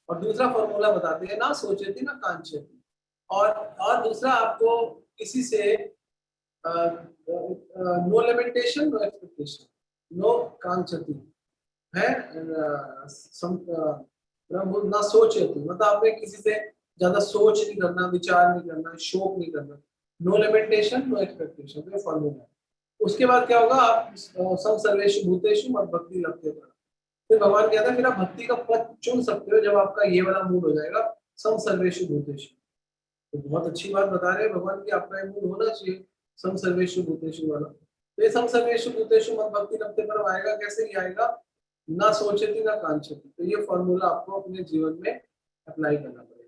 और दूसरा फॉर्मूला बताते हैं ना सोचती ना कांचती। और दूसरा आपको किसी से no limitation no expectation no कांचती है। ना सोचती मतलब आपने किसी से ज्यादा सोच नहीं करना, विचार नहीं करना, शोक नहीं करना। नो लिमिटेशन नो एक्सपेक्टेशन, तो ये फॉर्मूला है। उसके बाद क्या होगा? आप सब सर्वेषु भूतेषु मत भक्ति लगते हो। फिर भगवान कहता है फिर आप भक्ति का पथ चुन सकते हो जब आपका ये वाला मूड हो जाएगा, सम सर्वेषु भूतेषु। तो बहुत अच्छी बात बता रहे हैं भगवान की, आपका ये मूड होना चाहिए सम सर्वेषु भूतेषु वाला। तो ये सम सर्वेषु भूतेषु मत भक्ति लगते पर आएगा कैसे? ही आएगा ना सोचती ना कांचती। तो ये फॉर्मूला आपको अपने जीवन में अप्लाई करना पड़ेगा।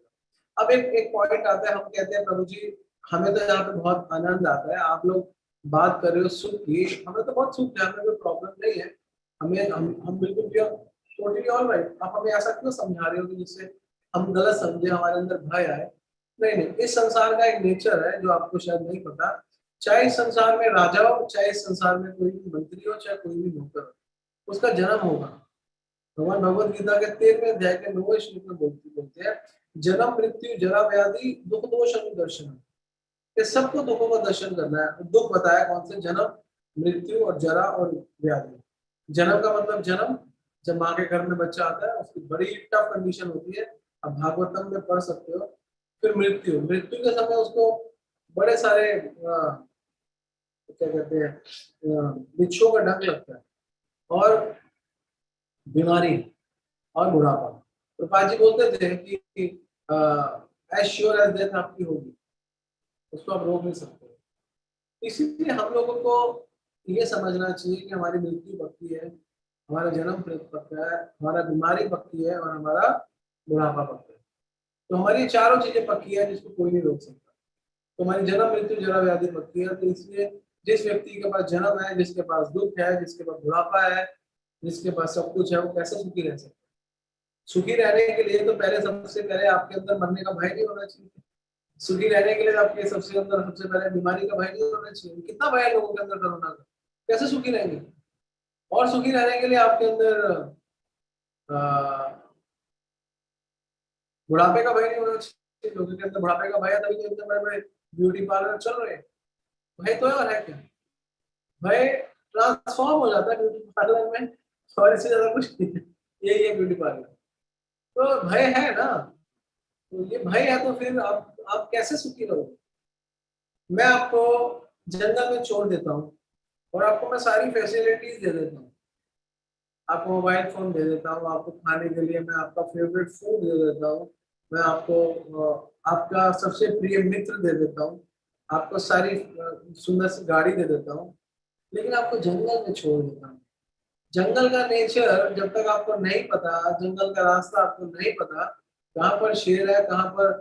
अब एक एक पॉइंट आता है, हम कहते हैं प्रभु जी हमें तो यहाँ पे बहुत आनंद आता है, आप लोग बात कर रहे हो सुख की, हमें तो बहुत सुख है, हमें कोई प्रॉब्लम नहीं है। हमें हम बिल्कुल भी टोटली ऑल राइट। आप हमें ऐसा क्यों समझा रहे हो कि जिससे हम गलत समझे, हमारे अंदर भय आए? नहीं नहीं, इस संसार का एक नेचर है जो आपको शायद नहीं पता। चाहे इस संसार में राजा हो, चाहे इस संसार में कोई भी मंत्री हो, चाहे कोई भी नौकर हो, उसका जन्म होगा। भगवान भगवत गीता के 13वें अध्याय के 9वें श्लोक में बोलते हैं जन्म मृत्यु जरा व्याधि दुख दोष अनुदर्शन। ये सबको दुखों का दर्शन करना है। दुख बताया कौन से? जन्म, मृत्यु और जरा और व्याधि। जन्म का मतलब जन्म, जब माँ के घर में बच्चा आता है उसकी बड़ी टफ कंडीशन होती है, अब भागवतम में पढ़ सकते हो। फिर मृत्यु, मृत्यु के समय उसको बड़े सारे क्या कहते हैं बिच्छू का डंक लगता है, और बीमारी और बुढ़ापा। तो पाजी बोलते थे कि एज श्योर एज डेथ आपकी होगी, उसको आप रोक नहीं सकते। इसीलिए हम लोगों को ये समझना चाहिए कि हमारी मृत्यु पक्की है, हमारा जन्म पक्का है, हमारा बीमारी पक्की है और हमारा बुढ़ापा पक्का है। तो हमारी चारों चीजें पक्की है जिसको कोई नहीं रोक सकता। तो हमारी जन्म मृत्यु जरा व्याधि पक्की है। तो इसलिए जिस व्यक्ति के पास जन्म है, जिसके पास दुख है, जिसके पास बुढ़ापा है, जिसके पास सब कुछ है, वो कैसे सुखी रह सकता है? सुखी रहने के लिए तो पहले सबसे पहले आपके अंदर मरने का भय नहीं होना चाहिए। सुखी रहने के लिए आपके सबसे पहले बीमारी का भय नहीं होना चाहिए। कितना भय है लोगों के अंदर कोरोना का, कैसे सुखी रहेंगे? और सुखी रहने के लिए आपके अंदर बुढ़ापे का भय नहीं होना चाहिए। लोगों के अंदर बुढ़ापे का भय है तभी तो इतने बड़े बड़े ब्यूटी पार्लर चल रहे हैं। भय तो है और है क्या? भय ट्रांसफॉर्म हो जाता है ब्यूटी पार्लर में, और इससे ज्यादा कुछ नहीं है। यही है ब्यूटी पार्लर। तो भय है ना, तो ये भय है तो फिर आप कैसे सुखी रहोगे? मैं आपको जंगल में छोड़ देता हूँ और आपको मैं सारी फैसिलिटीज दे देता हूँ। आपको मोबाइल फोन दे देता हूँ, आपको खाने के लिए मैं आपका फेवरेट फूड दे देता हूँ, मैं आपको आपका सबसे प्रिय मित्र दे देता हूँ, आपको सारी सुंदर सी गाड़ी दे देता हूँ, लेकिन आपको जंगल में छोड़ देता हूँ। जंगल का नेचर जब तक आपको नहीं पता, जंगल का रास्ता आपको नहीं पता, कहाँ पर शेर है कहाँ पर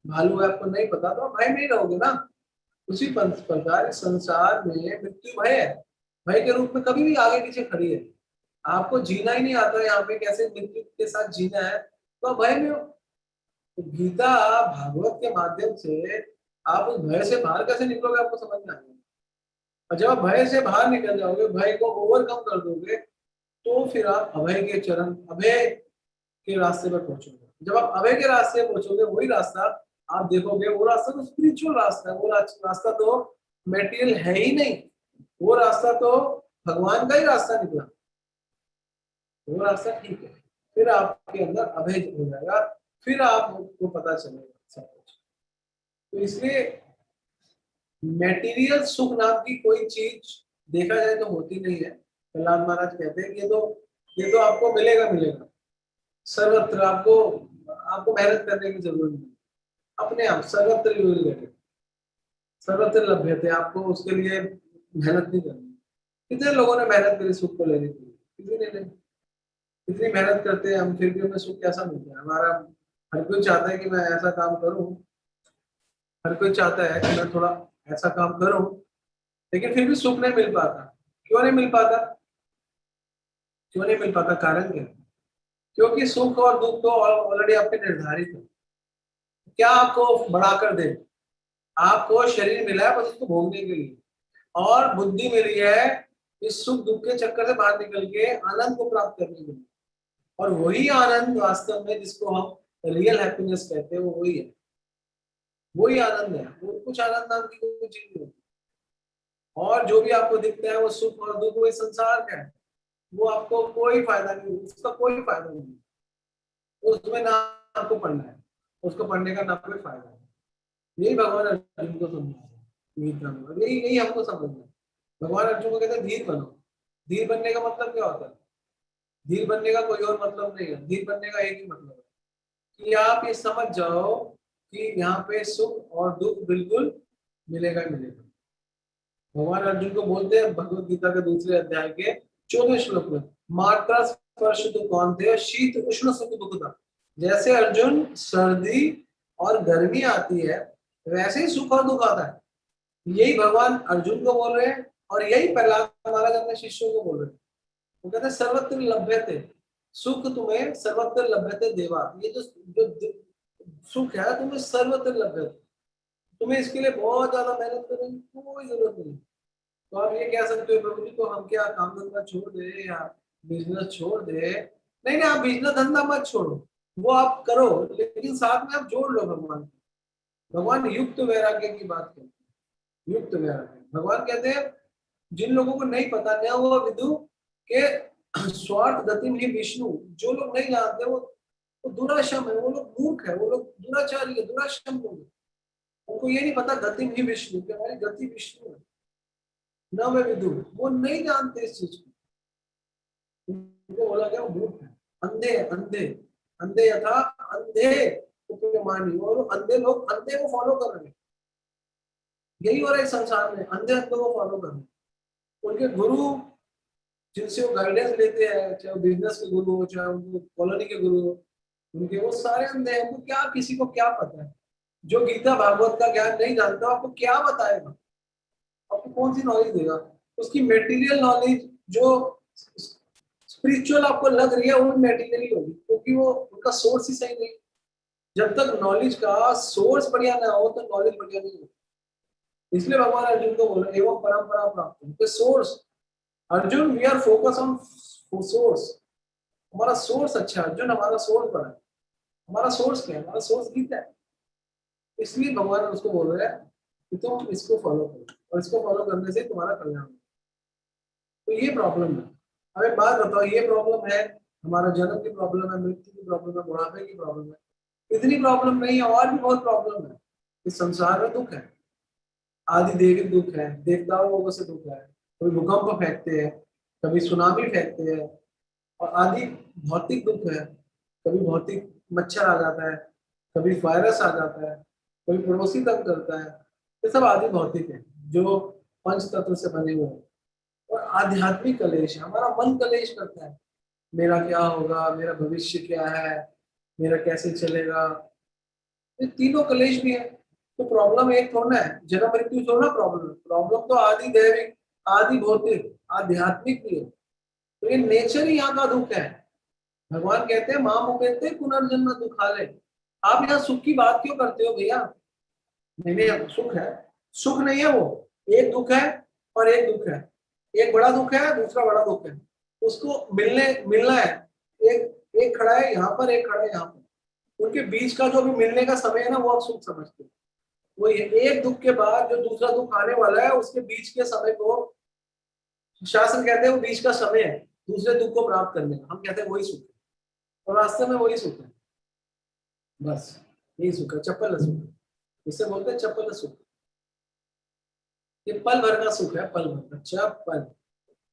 भालू है आपको नहीं पता, तो आप भय नहीं रहोगे ना। उसी प्रकार इस संसार में मृत्यु भय है, भय के रूप में कभी भी आगे पीछे खड़ी है। आपको जीना ही नहीं आता यहाँ पे, कैसे मृत्यु के साथ जीना है, तो आप भय में हो। तो गीता भागवत के माध्यम से आप उस भय से बाहर कैसे निकलोगे, आपको समझ में आएगा। और जब आप भय से बाहर निकल जाओगे, भय को ओवरकम कर दोगे, तो फिर आप अभय के चरण, अभय के रास्ते पर पहुंचोगे। जब आप अभय के रास्ते पर पहुंचोगे, वही रास्ता आप देखोगे, वो रास्ता तो स्पिरिचुअल रास्ता है, वो रास्ता तो मेटेरियल है ही नहीं, वो रास्ता तो भगवान का ही रास्ता निकला, वो रास्ता ठीक है। फिर आपके अंदर अभय हो जाएगा, फिर आपको पता चलेगा सब कुछ। तो इसलिए मेटीरियल सुख नाम की कोई चीज देखा जाए तो होती नहीं है। प्रहलाद महाराज कहते हैं कि ये तो आपको मिलेगा मिलेगा सर्वत्र, आपको आपको मेहनत करने की जरूरत नहीं, अपने आप सर्वत्र मिल गए, सर्वत्र लभ्य थे, आपको उसके लिए मेहनत नहीं करनी। कितने लोगों ने मेहनत करी सुख को लेने के लिए, किसी ने नहीं। इतनी मेहनत करते हैं हम, फिर भी हमें सुख कैसा मिलता है हमारा। हर कोई चाहता है कि मैं ऐसा काम करूं, हर कोई चाहता है कि मैं थोड़ा ऐसा काम करूं, लेकिन फिर भी सुख नहीं मिल पाता। क्यों नहीं मिल पाता, क्यों नहीं मिल पाता, कारण क्या है? क्योंकि सुख और दुख तो ऑलरेडी आपके निर्धारित है। क्या आपको बढ़ाकर दे, आपको शरीर मिला है बस उसको भोगने के लिए, और बुद्धि मिली है इस सुख दुख के चक्कर से बाहर निकल के आनंद को प्राप्त करने के लिए। और वही आनंद वास्तव में जिसको हम रियल हैप्पीनेस कहते हैं, वो वही है, वही आनंद है। वो कुछ आनंद नाम की कोई चीज नहीं होती। और जो भी आपको दिखता है वो सुख और दुख, वही संसार का है, वो आपको कोई फायदा नहीं, उसका कोई फायदा नहीं, उसमें ना आपको पढ़ना है, उसको पढ़ने का ना कोई फायदा है। यही भगवान अर्जुन को समझा है गीता में, यही यही हमको समझना है। भगवान अर्जुन को कहते हैं धीर बनो। धीर बनने का मतलब क्या होता है? धीर बनने का कोई और मतलब नहीं है, धीर बनने का एक ही मतलब है कि आप ये समझ जाओ कि यहाँ पे सुख और दुख बिल्कुल मिलेगा ही मिलेगा। भगवान अर्जुन को बोलते हैं भगवत गीता के दूसरे अध्याय के 14वें श्लोक में, मात्रा स्पर्श तो कौन थे शीत उष्ण सुख दुख था। जैसे अर्जुन सर्दी और गर्मी आती है, वैसे ही सुख और दुख आता है। यही भगवान अर्जुन को बोल रहे हैं, और यही प्रहलाद महाराज अपने शिष्यों को बोल रहे हैं। वो कहते हैं सर्वत्र लभ्यते, सुख तुम्हें सर्वत्र लभ्यते देवा। ये जो सुख है तुम्हें सर्वत्र लभ्यते, तुम्हें इसके लिए बहुत ज्यादा मेहनत करने की कोई जरूरत नहीं। तो आप ये कह सकते हो प्रभु जी, तो हम क्या काम धंधा छोड़ दे या बिजनेस छोड़ दे? नहीं नहीं, आप बिजनेस धंधा मत छोड़ो, वो आप करो, लेकिन साथ में आप जोड़ लो भगवान को। भगवान युक्त वैराग्य की बात करते हैं, युक्त वैराग्य। भगवान कहते हैं जिन लोगों को नहीं पता, न वो विदु के स्वार्थ गति में विष्णु, जो लोग नहीं जानते वो दुराश्रम है, वो लोग मूर्ख है, वो लोग दुराचारी है, दुराश्रम लोग हैं। उनको ये नहीं पता गति में विष्णु कि हमारी गति विष्णु है, न मैं विदु, वो नहीं जानते इस चीज को। उनको बोला गया वो मूर्ख है, अंधे अंधे अंधे यथा अंधे उपमानी, और अंधे लोग अंधे को फॉलो कर रहे हैं। यही हो रहा है संसार में, अंधे अंधे को फॉलो कर रहे हैं। उनके गुरु जिनसे वो गाइडेंस लेते हैं, चाहे वो बिजनेस के गुरु हो, चाहे उनको कॉलोनी के गुरु हो, उनके वो सारे अंधे हैं। उनको क्या, किसी को क्या पता है? जो गीता भागवत का ज्ञान नहीं जानता आपको क्या बताएगा, आपको कौन सी नॉलेज देगा? उसकी मेटीरियल नॉलेज जो स्पिरिचुअल आपको लग रही है वो मेटीरियल ही होगी, क्योंकि वो उनका सोर्स ही सही नहीं। जब तक नॉलेज का सोर्स बढ़िया ना हो तो नॉलेज बढ़िया नहीं होगी। इसलिए भगवान अर्जुन को बोल रहे एवं परंपरा प्राप्त source. Arjun we are focus on source, हमारा सोर्स अच्छा है अर्जुन, हमारा सोर्स बड़ा है। हमारा सोर्स क्या है? हमारा सोर्स गीता है। इसलिए भगवान उसको बोल रहे हैं कि तुम इसको फॉलो करो, और इसको फॉलो करने से तुम्हारा कल्याण होगा। तो ये प्रॉब्लम है। अब एक बात बताओ, ये प्रॉब्लम है, हमारा जन्म की प्रॉब्लम है, मृत्यु की प्रॉब्लम है, बुढ़ापे की प्रॉब्लम है, इतनी प्रॉब्लम नहीं है, और भी बहुत प्रॉब्लम है। इस संसार में दुख है, आदि देविक दुख है, देवताओं लोगों से दुख है, कभी भूकंप फेंकते हैं, कभी सुनामी फेंकते हैं, और आदि भौतिक दुख है, कभी भौतिक मच्छर आ जाता है, कभी वायरस आ जाता है, कभी पड़ोसी तंग करता है। ये सब आदि भौतिक है जो पंच तत्व से बने हुए हैं। और आध्यात्मिक कलेश है, हमारा मन कलेश करता है, मेरा क्या होगा, मेरा भविष्य क्या है, मेरा कैसे चलेगा। ये तीनों कलेश भी है। तो प्रॉब्लम एक थोड़ा है, जन्म मृत्यु थोड़ा प्रॉब्लम है, प्रॉब्लम तो आदि दैविक, आदि भौतिक, आध्यात्मिक भी है। तो ये नेचर ही यहाँ का दुख है। भगवान कहते हैं माँ मुकेते पुनर्जन्म दुखाले। आप यहाँ सुख की बात क्यों करते हो भैया? नहीं सुख है, सुख नहीं है वो, एक दुख है और एक दुख है, एक बड़ा दुख है दूसरा बड़ा दुख है, उसको मिलना है। एक एक खड़ा है यहाँ पर, एक खड़ा है यहाँ पर, उनके बीच का जो भी मिलने का समय है ना, वो आप सुख समझते हो। वो एक दुख के बाद जो दूसरा दुख आने वाला है, उसके बीच के समय को शास्त्र कहते हैं वो बीच का समय है दूसरे दुख को प्राप्त करने का, हम कहते हैं वही सुख है, और वास्तव में वही सुख है। बस यही सुख है, चप्पल सुख है, इसे बोलते हैं चप्पल सुख। ये पल भर का सुख है, पल भर का चप्पल,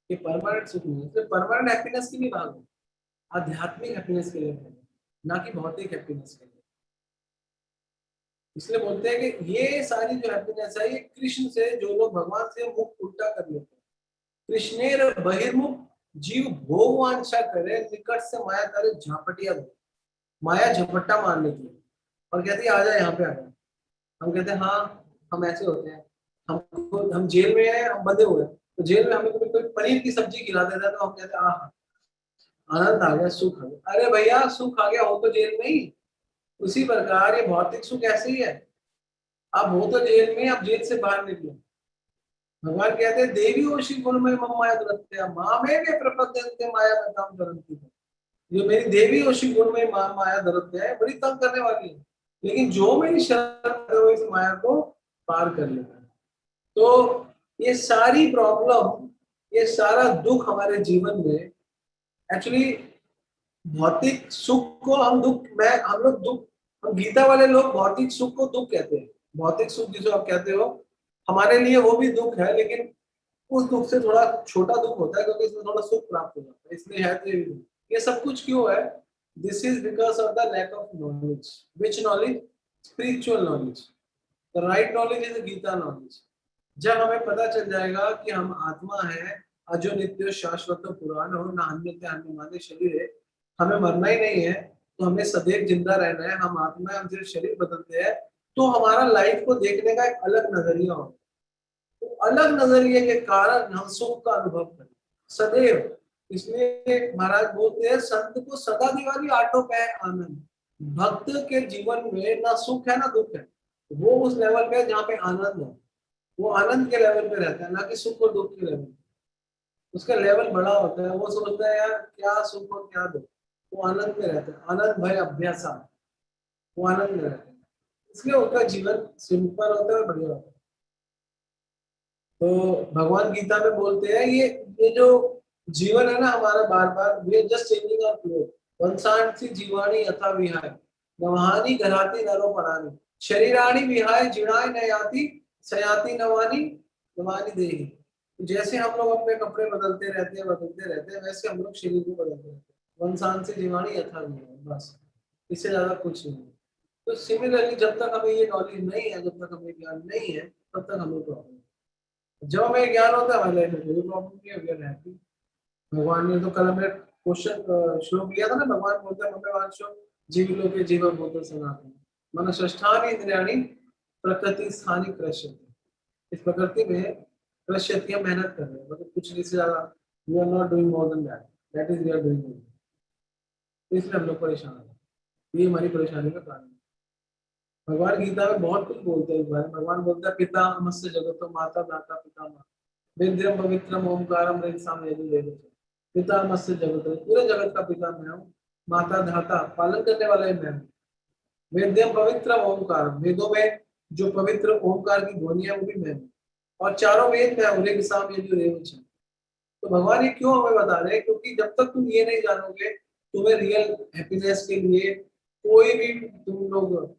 ये परमानेंट सुख नहीं है। परमानेंट हैप्पीनेस की नहीं भागो, आध्यात्मिक हैप्पीनेस के लिए भागो, ना कि भौतिक हैप्पीनेस के लिए। इसलिए बोलते हैं कि ये सारी जो हैप्पीनेस है, ये कृष्ण से, जो लोग भगवान से मुख उल्टा कर लेते हैं, कृष्णेर बहिर्मुख जीव भोग वांछा करे, निकट से माया करे झापटिया दो। माया झपट्टा मारने की और कहती है आजा यहाँ पे आजा। हम कहते हैं हाँ, हम ऐसे होते हैं, हम जेल में हैं, हम बंधे हुए हैं, तो जेल में हमें कोई पनीर की सब्जी खिला देता है तो हम कहते हैं आनंद आ गया, सुख आ गया। अरे भैया सुख आ गया हो तो जेल में ही। उसी प्रकार ये भौतिक सुख ऐसे ही है, आप हो तो जेल में, आप जेल से बाहर निकलो। भगवान कहते हैं देवी ओशी गुण में मम माया दुरत्या माँ में वे प्रपद्यन्ते माया में काम करती है। जो मेरी देवी ओशी गुण में माया दुरत्या है, बड़ी तंग करने वाली है, लेकिन जो मेरी शरण वो इस माया को पार कर लेता है। तो ये सारी प्रॉब्लम, ये सारा दुख हमारे जीवन में, एक्चुअली भौतिक सुख को हम दुख, हम लोग दुख, हम गीता वाले लोग भौतिक सुख को दुख कहते हैं। भौतिक सुख जिसे आप कहते हो, हमारे लिए वो भी दुख है, लेकिन उस दुख से थोड़ा छोटा दुख होता है, क्योंकि इसमें थोड़ा सुख प्राप्त हो जाता है, इसलिए है तो ये भी दुख। ये सब कुछ क्यों है? This is because of the lack of knowledge. Which knowledge? Spiritual knowledge. The right knowledge is Gita knowledge. जब हमें पता चल जाएगा कि हम आत्मा है, अजो नित्य शाश्वत पुराण हो, ना अन्य अन्य माने शरीर है, हमें मरना ही नहीं है, तो हमें सदैव जिंदा रहना है, हम आत्मा है, हम सिर्फ शरीर बदलते हैं, तो हमारा लाइफ को देखने का एक अलग नजरिया होगा। तो अलग नजरिए के कारण हम सुख का अनुभव करें सदैव। इसलिए महाराज बोलते हैं संत को सदा दिवाली आटो पे आनंद। भक्त के जीवन में ना सुख है ना दुख है, वो उस लेवल पे जहाँ पे आनंद है, वो आनंद के लेवल पे रहता है, ना कि सुख और दुख के लेवल पे। उसका लेवल बड़ा होता है, वो सोचता है यार क्या सुख और क्या दुख, वो आनंद में रहता है। आनंद भय अभ्यासा, वो आनंद में रहता है, इसलिए उनका जीवन सिंपल होता है, बढ़िया होता है। तो भगवान गीता में बोलते हैं ये जो जीवन है ना हमारा, बार बार we are just changing our cloth. वंशांसी जीवाणी यथा विहाय नवहानि घराती नरो परानी शरीराणी विहाय जीर्णाय नयाति सयाति नवानी नवानी देहि। जैसे हम लोग अपने कपड़े बदलते रहते हैं, वैसे हम लोग शरीर को बदलते रहते हैं। वंशांसी जीवाणी यथा विहाय, बस इससे ज्यादा कुछ नहीं है। तो सिमिलरली जब तक हमें ये नॉलेज नहीं है, जब तक हमें ज्ञान नहीं है, तब तक हमें प्रॉब्लम। जब हमें ज्ञान होता है हमारे लाइफ में कोई प्रॉब्लम नहीं है, वी आर हैप्पी। भगवान ने तो कल हमने क्वेश्चन श्लोक लिया था ना, भगवान बोलते हैं भगवान श्लोक जीव लोके जीव बोलते सनातन मन षष्ठानि इंद्रियाणि प्रकृति स्थानी कृष्यति। इस प्रकृति में कृष्यति, हम मेहनत कर रहे हैं, मतलब कुछ नहीं से ज्यादा। We are not doing more than that, that is we are doing. तो इसलिए हम लोग परेशान हैं, ये हमारी परेशानी का कारण है। भगवान गीता में बहुत कुछ बोलते हैं इस बारे में। भगवान बोलता है पिता मत्स्य जगतो माता दाता पिता माता विद्यम पवित्रम ओमकारम रेसाम यजुर्वेद। पिता मत्स्य जगत, पूरे जगत का पिता मैं हूँ, माता धाता पालन करने वाला ही मैं हूँ। वेद्यम पवित्रम ओमकार, वेदों में जो पवित्र ओमकार की ध्वनि है वो भी मैं हूँ, और चारों वेद मैं हूँ, रेसाम यजुर्वेद। तो भगवान ये क्यों हमें बता रहे हैं? क्योंकि जब तक तुम ये नहीं जानोगे, तुम्हें रियल हैप्पीनेस के लिए कोई भी तुम लोग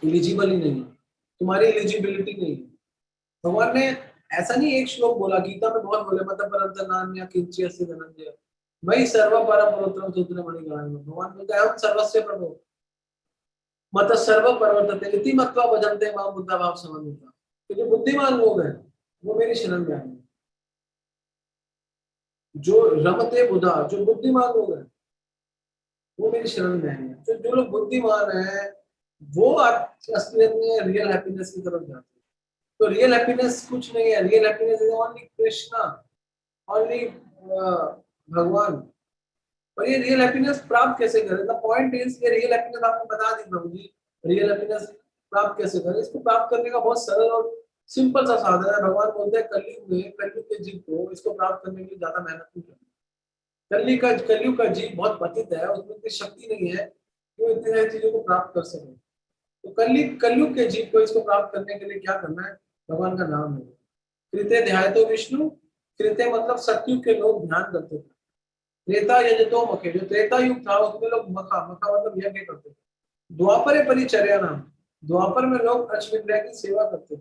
एलिजिबल ही नहीं है, तुम्हारी एलिजिबिलिटी नहीं है। भगवान ने ऐसा नहीं एक श्लोक बोला, गीता में बहुत बोले, मतलब परंतर नान्य किंची अस्ति धनंजय वही सर्व परम पवित्रम सूत्र मणि गाय में। भगवान बोलता है हम सर्वस्व प्रभु मत सर्व परवर्तते इति मत्वा भजन्ते मां बुद्धा भाव समन्विता। तो जो बुद्धिमान लोग हैं वो मेरी शरण में आएंगे, जो रमते बुधा, जो बुद्धिमान लोग हैं वो मेरी शरण में आएंगे। तो जो लोग बुद्धिमान है, वो आप असलियत में रियल हैप्पीनेस की तरफ जाते हैं। तो रियल हैप्पीनेस कुछ नहीं है, real happiness is only Krishna, only भगवान। और ये रियल हैप्पीनेस प्राप्त कैसे करें? द पॉइंट इज, ये रियल हैप्पीनेस आपको बता दी प्रभु जी, रियल हैप्पीनेस प्राप्त कैसे करें? इसको प्राप्त करने का बहुत सरल और सिंपल सा साधन है। भगवान बोलते हैं कलयुग में, कलयुग के जीव को इसको प्राप्त करने के लिए ज्यादा मेहनत नहीं करनी। कलयुग का जीव बहुत पतित है, उसमें इतनी शक्ति नहीं है कि वो इतनी सारी चीजों को प्राप्त कर सके। तो कलयुग के जीव को इसको प्राप्त करने के लिए क्या करना है? भगवान का नाम लेना। कृत्य ध्याय तो विष्णु, कृत्य मतलब सतयुग के लोग ध्यान करते थे। त्रेता यजतो मखे, जो त्रेता युग था उसमें लोग मखा, मखा मतलब यज्ञ करते थे। द्वापरे परिचर्या नाम, द्वापर में लोग अश्विन की सेवा करते थे।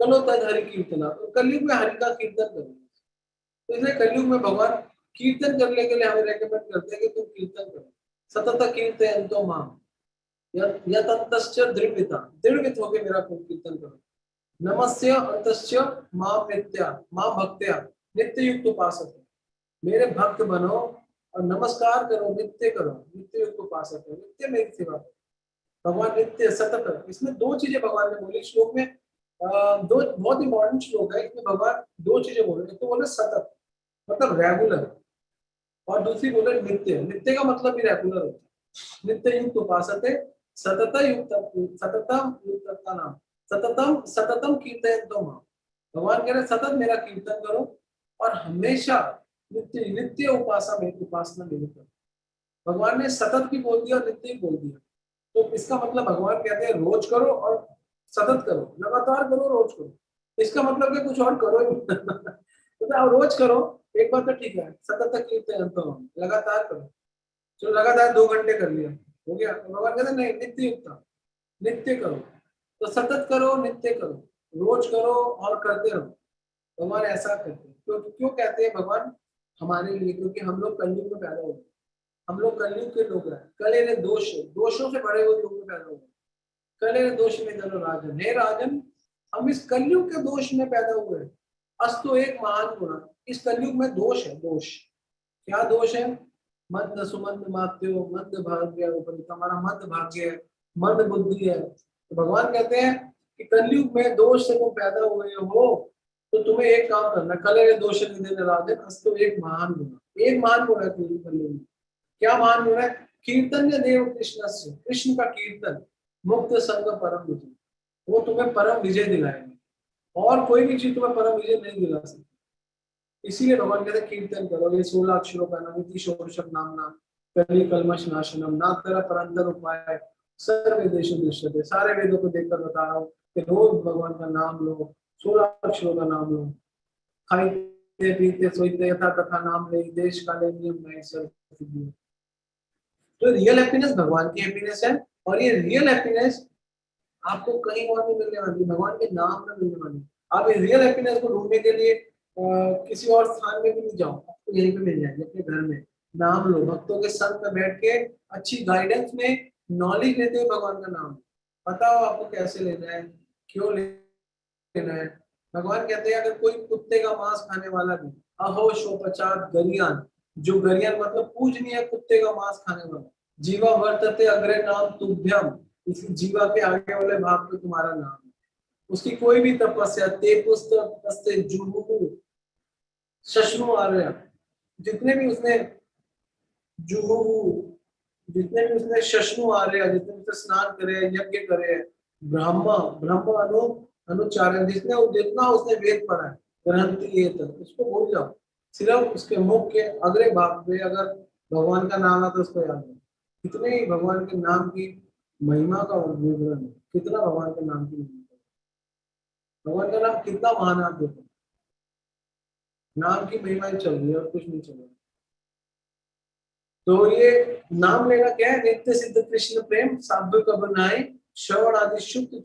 कलो तद हरि कीर्तना, तो कलयुग में हरि का कीर्तन करो। तो इसलिए कलयुग में भगवान कीर्तन करने के लिए हमें रेकमेंड करते हैं कि तुम कीर्तन करो। सतत कीर्तयन्तो माम यतन्तश्च दृढ़विता, दृढ़वित होकर मेरा कीर्तन करो। नमस्य अंतश्च माम नित्या, माम भक्त्या नित्य युक्त उपासक, मेरे भक्त बनो और नमस्कार करो, नित्य करो, नित्य युक्त उपासक करो, नित्य मेरी सेवा करो। भगवान नित्य सतत, इसमें दो चीजें भगवान ने बोली श्लोक में। दो बहुत इंपॉर्टेंट श्लोक है, इसमें भगवान दो चीजें बोले। एक तो बोले सतत मतलब रेगुलर, और दूसरी बोले नित्य। नित्य का मतलब भी रेगुलर होता है। नित्य युक्त उपासक, सतत युक्त, सततम युक्त का नाम, सततम सततम कीर्तन तो मां, भगवान कह रहे सतत मेरा कीर्तन करो और हमेशा नित्य नित्य उपासना मेरी करो। भगवान ने सतत भी बोल दिया और नित्य भी बोल दिया। तो इसका मतलब भगवान कहते हैं रोज करो और सतत करो, लगातार करो, रोज करो। इसका मतलब कि कुछ और करो ही मत। तो आप रोज करो, एक बार तो ठीक है, सतत कीर्तन तो लगातार करो। चलो लगातार 2 घंटे कर लिया, हो गया। तो भगवान कहते हैं नहीं, नित्य युक्त, नित्य करो। तो सतत करो, नित्य करो, रोज करो और करते रहो। भगवान ऐसा कहते हैं। क्यों क्यों कहते हैं भगवान? हमारे लिए, क्योंकि हम लोग कलयुग में पैदा हुए, हम लोग कलयुग के लोग हैं। कले दोष, दोषों से भरे हुए युग में पैदा हुए। कले दोष में जनो राजन, हे राजन हम इस कलयुग के दोष में पैदा हुए हैं। अस्तु एक महान गुण, इस कलयुग में दोष है। दोष क्या दोष है? मंद सुमंद मात्यो मंद भाग्य, तुम्हारा मंद भाग्य है, मंद बुद्धि है। तो भगवान कहते हैं कि कलयुग में दोष से तुम पैदा हुए हो, तो तुम्हें एक काम करना, कले दोष निधन राजन अस्तु एक महान गुण। एक महान गुण है कलयुग में। क्या महान गुण है? कीर्तन देव कृष्ण से, कृष्ण का कीर्तन, मुक्त संग परम विजय, वो तुम्हें परम विजय दिलाएंगे। और कोई भी चीज तुम्हें परम विजय नहीं दिला सकती। इसीलिए भगवान कहते हैं कीर्तन करो। ये 16 अक्षरों का नाम, इति षोडशम नामना कली कलमश नाशनम ना तेरा परंतर उपाय सर्व देशों दृश्यते, सारे वेदों को देखकर बता रहा हूँ कि रोज भगवान का नाम लो, 16 अक्षरों का नाम लो। खाइते पीते सोते यथा तथा नाम ले, देश काले नियम नहीं सर्व सिद्धि। तो रियल हैप्पीनेस भगवान की हैप्पीनेस है, और ये रियल हैप्पीनेस आपको कहीं और नहीं मिलने वाली, भगवान के नाम में मिलने वाली। आप इस रियल हैप्पीनेस को ढूंढने के लिए किसी और स्थान में भी नहीं जाओ, आपको यहीं पे मिल जाएगी, अपने घर में। नाम लो, भक्तों के संग में बैठ के अच्छी गाइडेंस में नॉलेज लेते हुए भगवान का नाम बताओ आपको कैसे लेना है, क्यों लेना है। भगवान कहते हैं अगर कोई कुत्ते का मांस खाने वाला भी, अहो शोपचात गरियान, जो गरियान मतलब पूजनीय कुत्ते का मांस खाने वाला, जीवा वर्तते अग्रे नाम तुभ्यम, इसी जीवा के आगे वाले भाग पे तुम्हारा नाम है। उसकी कोई भी तपस्या, ते पुस्त जुहू शश्रु आर्य, जितने भी उसने जुहू, जितने भी उसने शश्रु आर्य, जितने भी उसने स्नान करे, यज्ञ करे, ब्रह्म ब्रह्म अनुचारण, जिसने जितना उसने वेद पढ़ा है, ग्रंथ ये तक उसको भूल जाओ। सिर्फ उसके मुख के अगले भाग पे अगर भगवान का नाम है तो उसको याद है। कितने ही भगवान के नाम की महिमा का विवरण है, कितना भगवान के नाम की महिमा है। भगवान का नाम कितना महान है, आप देखो, नाम की महिमा ही चल रही है और कुछ नहीं चल रहा। तो ये नाम लेना क्या है? नित्य सिद्ध कृष्ण प्रेम साधु का बनाए, श्रवण आदि शुद्ध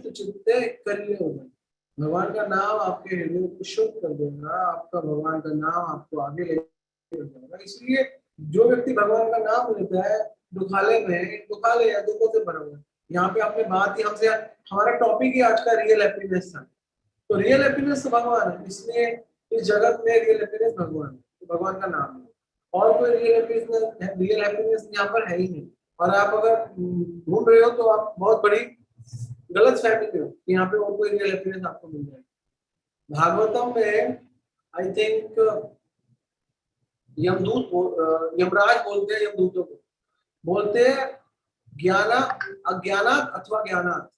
चित्ते करिए होगा। भगवान का नाम आपके हृदय को शुद्ध कर देगा, आपका भगवान का नाम आपको आगे ले जाएगा। इसलिए जो व्यक्ति भगवान का नाम लेता है, दुखालय में, दुखालय या दुखों से भरा हुआ है। यहाँ पे आपने बात ही हमसे, हमारा टॉपिक ही आज का रियल हैप्पीनेस था। तो रियल हैप्पीनेस तो भगवान है, इसलिए इस जगत में रियल हैप्पीनेस भगवान है, तो भगवान का नाम है। और कोई रियल हैप्पीनेस यहाँ पर है ही नहीं। और आप अगर ढूंढ रहे हो तो आप बहुत बड़ी गलत फहमी में हो कि यहाँ पे और कोई रियल हैप्पीनेस आपको मिल जाएगा। भागवतम में आई थिंक यमराज बोलते हैं यमदूतों को, बोलते हैं ज्ञाना अज्ञानात अथवा ज्ञानात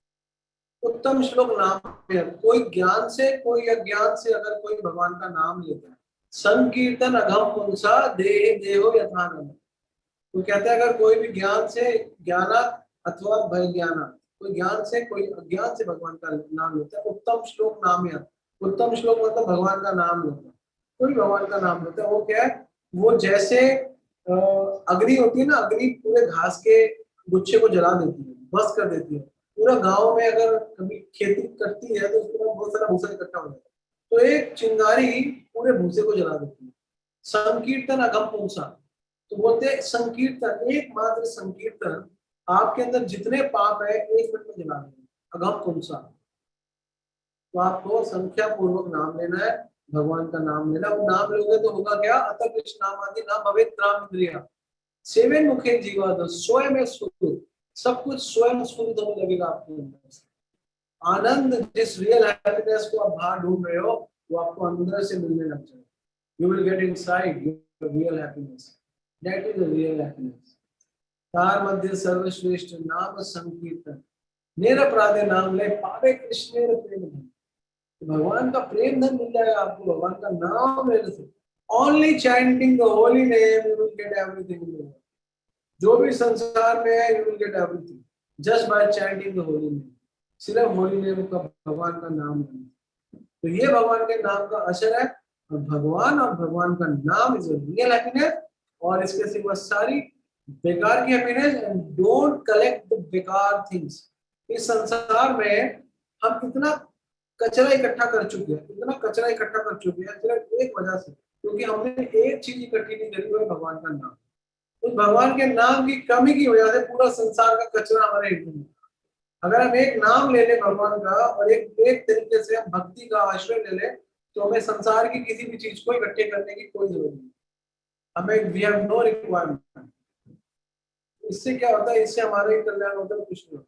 उत्तम श्लोक नाम है। कोई ज्ञान से कोई अज्ञान से अगर कोई भगवान का नाम लेता है, संकीर्तन अघम पुंसा देहे देहो यथानम। तो कहते हैं अगर कोई भी ज्ञान से ज्ञानात अथवा भय ज्ञानात, कोई ज्ञान से कोई अज्ञान से भगवान का नाम लेता है, उत्तम श्लोक नाम है। उत्तम श्लोक मतलब भगवान का नाम लेता है, कोई भगवान का नाम लेता है, वो क्या है, वो जैसे अग्नि होती है ना, अग्नि पूरे घास के गुच्छे को जला देती है, बस कर देती है। पूरा गांव में अगर कभी खेती करती है तो उसके बाद बहुत सारा भूसा इकट्ठा हो जाता है, तो एक चिंगारी पूरे भूसे को जला देती है। संकीर्तन अगम पुंसा, तो बोलते हैं संकीर्तन, एकमात्र संकीर्तन आपके अंदर जितने पाप है 1 मिनट में जला देंगे। अगम पुंसा, तो आपको संख्या पूर्वक नाम लेना है, भगवान का नाम लेना। वो नाम लोगे तो होगा क्या, अतः कृष्ण नाम आदि नाम भवेत राम इंद्रिया सेवन मुखे जीवा, स्वयं स्फुरित, सब कुछ स्वयं स्फुरित होने लगेगा आपके अंदर से। आनंद, जिस रियल हैप्पीनेस को आप बाहर ढूंढ रहे हो, वो आपको अंदर से मिलने लग जाएगा। You will get inside your real happiness, that is the real happiness. तार मध्य सर्वश्रेष्ठ नाम संकीर्तन, निरपराधे नाम ले पावे कृष्ण प्रेम धन। भगवान का प्रेम धन मिल जाएगा आपको भगवान का नाम लेने से। Only chanting the holy name you will get everything in the world. जो भी संसार में है you will get everything just by chanting the holy name. सिर्फ होली नेम का, भगवान का नाम लेना। तो ये भगवान के नाम का असर है, और भगवान का नाम इज रियल हैप्पीनेस। और इसके सिवा सारी बेकार की happiness. And don't collect the बेकार थिंग्स। इस संसार में हम इतना कचरा इकट्ठा कर चुके हैं, इतना कचरा इकट्ठा कर चुके हैं सिर्फ एक वजह से, क्योंकि हमने एक चीज इकट्ठी नहीं करी, वो है भगवान का नाम। उस भगवान के नाम की कमी की वजह से पूरा संसार का कचरा हमारे हृदय में। अगर हम एक नाम ले लें भगवान का, और एक एक तरीके से हम भक्ति का आश्रय ले लें, तो हमें संसार की किसी भी चीज को इकट्ठे करने की कोई जरूरत नहीं। हमें वी हैव नो रिक्वायरमेंट। इससे क्या होता है, इससे हमारा ही कल्याण होता है, कुछ नहीं होता।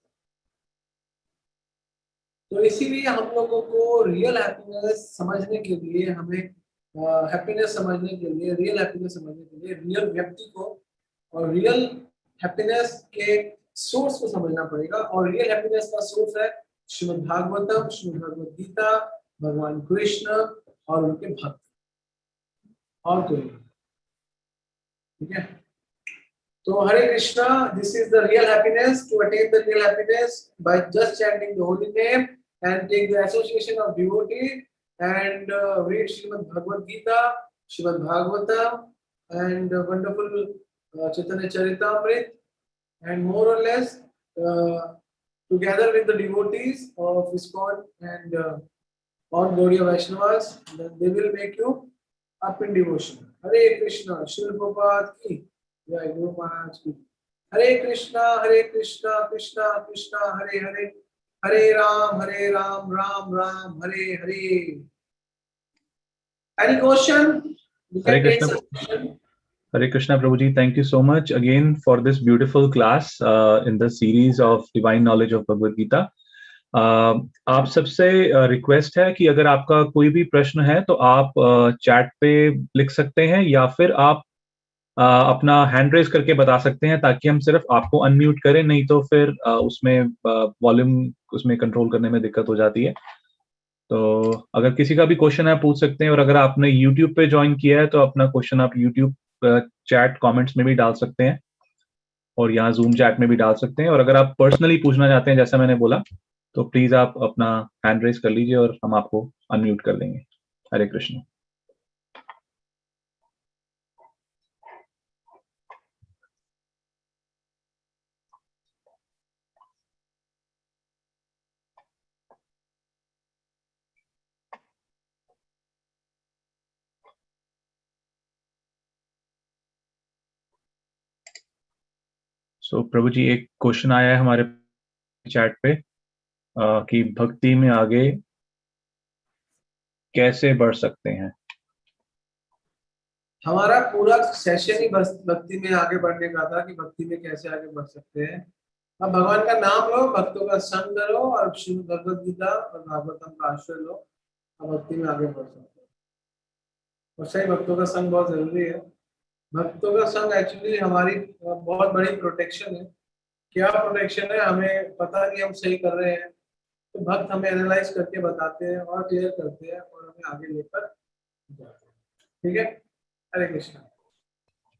तो इसीलिए हम लोगों को रियल हैप्पीनेस समझने के लिए, हमें हैप्पीनेस समझने के लिए, रियल हैप्पीनेस समझने के लिए रियल व्यक्ति को और रियल हैप्पीनेस के सोर्स को समझना पड़ेगा। और रियल हैप्पीनेस का सोर्स है श्रीमद् भागवतम, श्रीमद् भगवद गीता, भगवान कृष्ण और उनके भक्त, और कोई। ठीक है, तो Hare Krishna, this is the real happiness. To attain the real happiness by just chanting the holy name and take the association of devotee and read Srimad Bhagavad Gita, Srimad Bhagavatam, and wonderful Chaitanya Charitamrita, and more or less together with the devotees of ISKCON and all Gaudiya Vaishnavas, then they will make you up in devotion. Hare Krishna, Srila Prabhupada ki jai, Guru Maharaj ki. Hare Krishna, Krishna Krishna, Hare Hare, Hare Ram, Ram Ram, Hare Hare. Any question? You Hare can take Krishna. some question. Hare Krishna, Prabhuji. Thank you so much again for this beautiful class in the series of Divine Knowledge of Bhagavad Gita. आप सबसे request है कि अगर आपका कोई भी प्रश्न है तो आप चैट पे लिख सकते हैं, या फिर आप अपना हैंड रेज करके बता सकते हैं, ताकि हम सिर्फ आपको अनम्यूट करें, नहीं तो फिर उसमें वॉल्यूम उसमें कंट्रोल करने में दिक्कत हो जाती है। तो अगर किसी का भी क्वेश्चन है पूछ सकते हैं, और अगर आपने YouTube पे ज्वाइन किया है तो अपना क्वेश्चन आप YouTube चैट कमेंट्स में भी डाल सकते हैं, और यहाँ जूम चैट में भी डाल सकते हैं। और अगर आप पर्सनली पूछना चाहते हैं, जैसा मैंने बोला, तो प्लीज आप अपना हैंड रेज कर लीजिए और हम आपको अनम्यूट कर देंगे। हरे कृष्ण। सो प्रभु जी, एक क्वेश्चन आया है हमारे चैट पे कि भक्ति में आगे कैसे बढ़ सकते हैं। हमारा पूरा सेशन ही बस भक्ति में आगे बढ़ने का था कि भक्ति में कैसे आगे बढ़ सकते हैं। अब भगवान का नाम लो, भक्तों का संग करो और श्रीमद् भगवद गीता और भागवतम का आश्रय लो और भक्ति में आगे बढ़ सकते हो। और सही भक्तों का संग बहुत जरूरी है। भक्तों का संग एक्चुअली हमारी बहुत बड़ी प्रोटेक्शन है। क्या प्रोटेक्शन है, हमें पता नहीं हम सही कर रहे हैं तो भक्त हमें एनालाइज करके बताते हैं और क्लियर करते हैं और हमें आगे लेकर जाते हैं। ठीक है, Hare Krishna.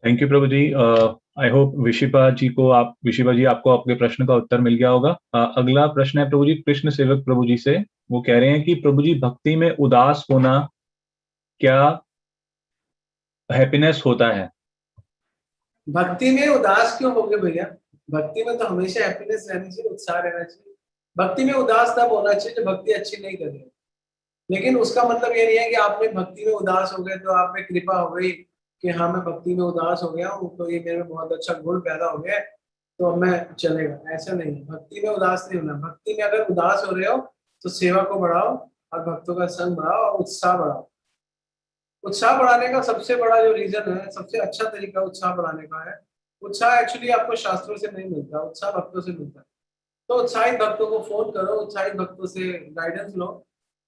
Thank you Prabhu ji. I hope विशिपा जी आपको आपके प्रश्न का उत्तर मिल गया होगा। अगला प्रश्न है प्रभु जी कृष्ण सेवक प्रभु जी से। वो कह रहे हैं कि प्रभु जी भक्ति में उदास होना क्या हैप्पीनेस होता है? भक्ति में उदास क्यों होगे भैया? भक्ति में तो हमेशा हैप्पीनेस रहनी चाहिए, उत्साह रहना चाहिए। भक्ति में उदास तब होना चाहिए जब भक्ति अच्छी नहीं कर रही। लेकिन उसका मतलब ये नहीं है कि आपने भक्ति में उदास हो गए तो आप में कृपा हो गई कि हाँ मैं भक्ति में उदास हो गया हूँ तो ये मेरे में बहुत अच्छा गुण पैदा हो गया है, तो अब मैं चलेगा। ऐसा नहीं है, भक्ति में उदास नहीं होना। भक्ति में अगर उदास हो रहे हो तो सेवा को बढ़ाओ और भक्तों का संग बढ़ाओ और उत्साह बढ़ाओ। उत्साह बढ़ाने का सबसे बड़ा जो रीजन है, सबसे अच्छा तरीका उत्साह बढ़ाने का है, उत्साह एक्चुअली आपको शास्त्रों से नहीं मिलता, उत्साह भक्तों से मिलता है। तो उत्साहित भक्तों को फोन करो, उत्साहित भक्तों से गाइडेंस लो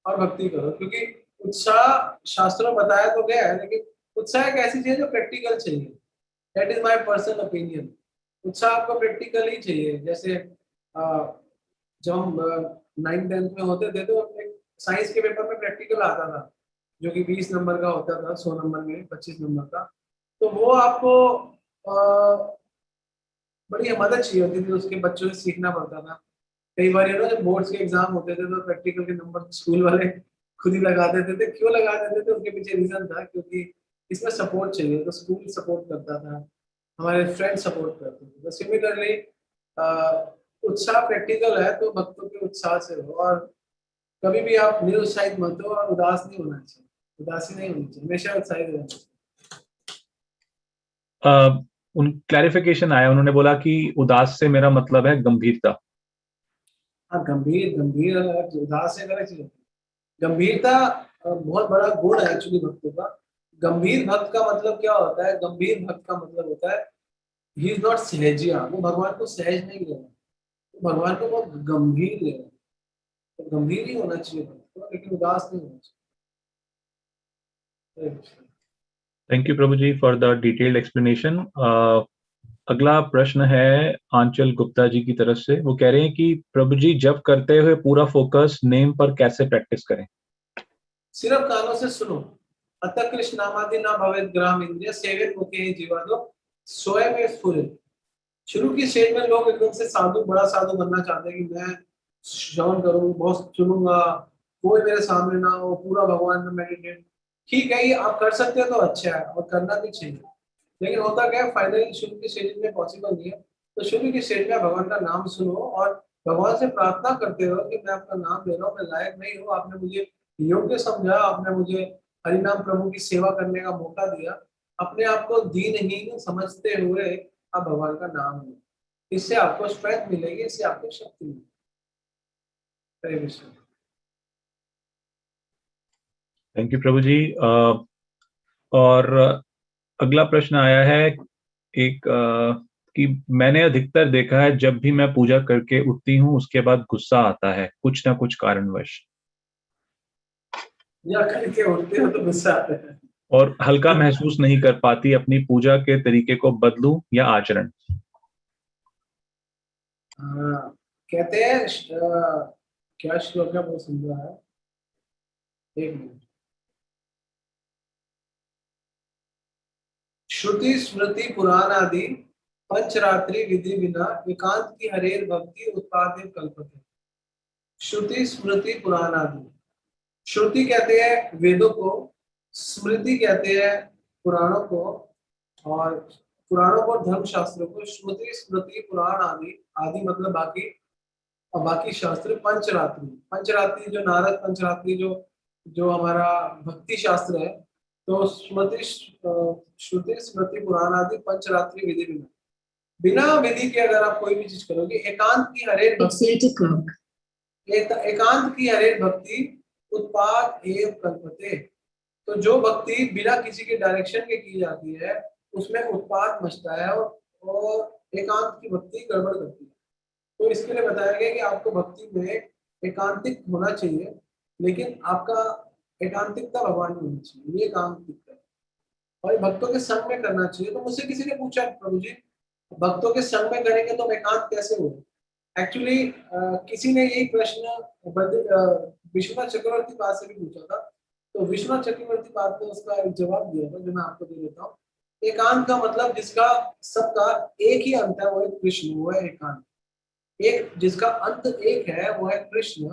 और भक्ति करो। क्योंकि उत्साह शास्त्रों में बताया तो गया है, लेकिन उत्साह एक ऐसी चीज है जो प्रैक्टिकल चाहिए। That is my personal opinion. उत्साह आपको प्रैक्टिकल ही चाहिए। जैसे जब हम 9th-10th में होते थे तो साइंस के पेपर में प्रैक्टिकल आता था जो कि 20 नंबर का होता था, 100 नंबर में 25 नंबर का। तो वो आपको बड़ी मदद चाहिए होती थी, उसके बच्चों से सीखना पड़ता था। कई बार जब बोर्ड्स के एग्जाम होते थे तो प्रैक्टिकल के नंबर स्कूल वाले खुद ही लगा देते थे। क्यों लगा देते थे, उसके पीछे रीजन था क्योंकि इसमें सपोर्ट चाहिए, तो स्कूल सपोर्ट करता था, हमारे फ्रेंड सपोर्ट करते थे। तो सिमिलरली उत्साह प्रैक्टिकल है तो भक्तों के उत्साह से हो। और कभी भी आप निरुत्साहित मत हो और उदास नहीं होना चाहिए, उदासी नहीं होनी चाहिए, हमेशा उत्साहित रहना चाहिए। उन क्लैरिफिकेशन आया, उन्होंने बोला कि उदास से मेरा मतलब है गंभीरता। हाँ, गंभीर गंभीर उदास से अलग चीज। गंभीरता बहुत बड़ा गुण है एक्चुअली भक्तों का। गंभीर भक्त का मतलब क्या होता है? गंभीर भक्त का मतलब होता है ही इज नॉट सहजिया, वो भगवान को सहज नहीं ले रहा, वो भगवान को बहुत गंभीर ले रहा है। तो गंभीर ही होना चाहिए भक्त को, लेकिन उदास नहीं होना चाहिए। Thank you Prabhu ji for the detailed explanation. अगला प्रश्न है आंचल गुप्ता जी की तरफ से। वो कह रहे हैं कि प्रभु जी जब करते हुए पूरा फोकस नेम पर कैसे प्रैक्टिस करें? सिर्फ कानों से सुनो। अतः कृष्ण नामादि ना भवेत ग्राम इंद्रिय सेवित मुखे ही जीवा दो स्वयं स्फुरित। शुरू की स्टेज में लोग एकदम से साधु, बड़ा साधु बनना चाहते हैं कि मैं श्रवण करूं, बहुत सुनूंगा, कोई मेरे सामने ना हो, पूरा भगवान में मेडिटेट। ठीक है, ये आप कर सकते हो तो अच्छा है और करना भी चाहिए। लेकिन होता क्या है, फाइनली शुरू की स्टेज में पॉसिबल नहीं है। तो शुरू की स्टेज में भगवान का नाम सुनो और भगवान से प्रार्थना करते हो कि मैं आपका नाम ले रहा हूँ, मैं लायक नहीं हूँ, आपने मुझे योग्य समझा, आपने मुझे हरिनाम प्रभु की सेवा करने का मौका दिया। अपने आप को दीनहीन समझते हुए आप भगवान का नाम लो। इससे आपको स्ट्रेंथ मिलेगी, इससे आपको शक्ति मिलेगी। हरे कृष्ण। थैंक यू प्रभु जी। और अगला प्रश्न आया है एक कि मैंने अधिकतर देखा है जब भी मैं पूजा करके उठती हूँ उसके बाद गुस्सा आता है कुछ ना कुछ कारणवश, या करके उठते हो तो गुस्सा आता है। और हल्का महसूस नहीं कर पाती। अपनी पूजा के तरीके को बदलूं या आचरण? हाँ, कहते हैं क्या श्लोक है वो सुन रहा है, एक मिनट। श्रुति स्मृति पुराण आदि पंचरात्रि विधि बिना एकांत की हरेर भक्ति उत्पादे कल्पते। श्रुति स्मृति पुराण आदि। श्रुति कहते हैं वेदों को, स्मृति कहते हैं पुराणों को, और पुराणों को धर्म शास्त्रों को। श्रुति स्मृति पुराण आदि, आदि मतलब बाकी, और बाकी शास्त्र। पंचरात्रि, पंचरात्रि जो नारद पंचरात्रि जो जो हमारा भक्ति शास्त्र है। तो स्मृति श्रुति स्मृति पुराण आदि पंचरात्रि विधि बिना, बिना विधि के अगर आप कोई भी चीज करोगे, एकांत की हरेर भक्ति, एकांत की हरेर भक्ति उत्पाद एव कल्पते। तो जो भक्ति बिना किसी के डायरेक्शन के की जाती है उसमें उत्पात मचता है और एकांत की भक्ति गड़बड़ करती है। तो इसके लिए बताया गया कि आपको भक्ति में एकांतिक होना चाहिए, लेकिन आपका एकांतिकता भगवान में होनी चाहिए, ये एकांतिकता है। और ये भक्तों के संग में करना चाहिए। तो मुझसे किसी ने पूछा, प्रभु जी भक्तों के संग में करेंगे तो हम एकांत कैसे हो? एक्चुअली किसी ने यही प्रश्न विश्वनाथ चक्रवर्ती पाद से भी पूछा था। तो विश्वनाथ चक्रवर्ती पाद ने उसका एक जवाब दिया था जो मैं आपको दे देता हूँ। एकांत का मतलब जिसका सबका एक ही अंत है वो है कृष्ण, वो है एकांत। एक जिसका अंत एक है वो है कृष्ण,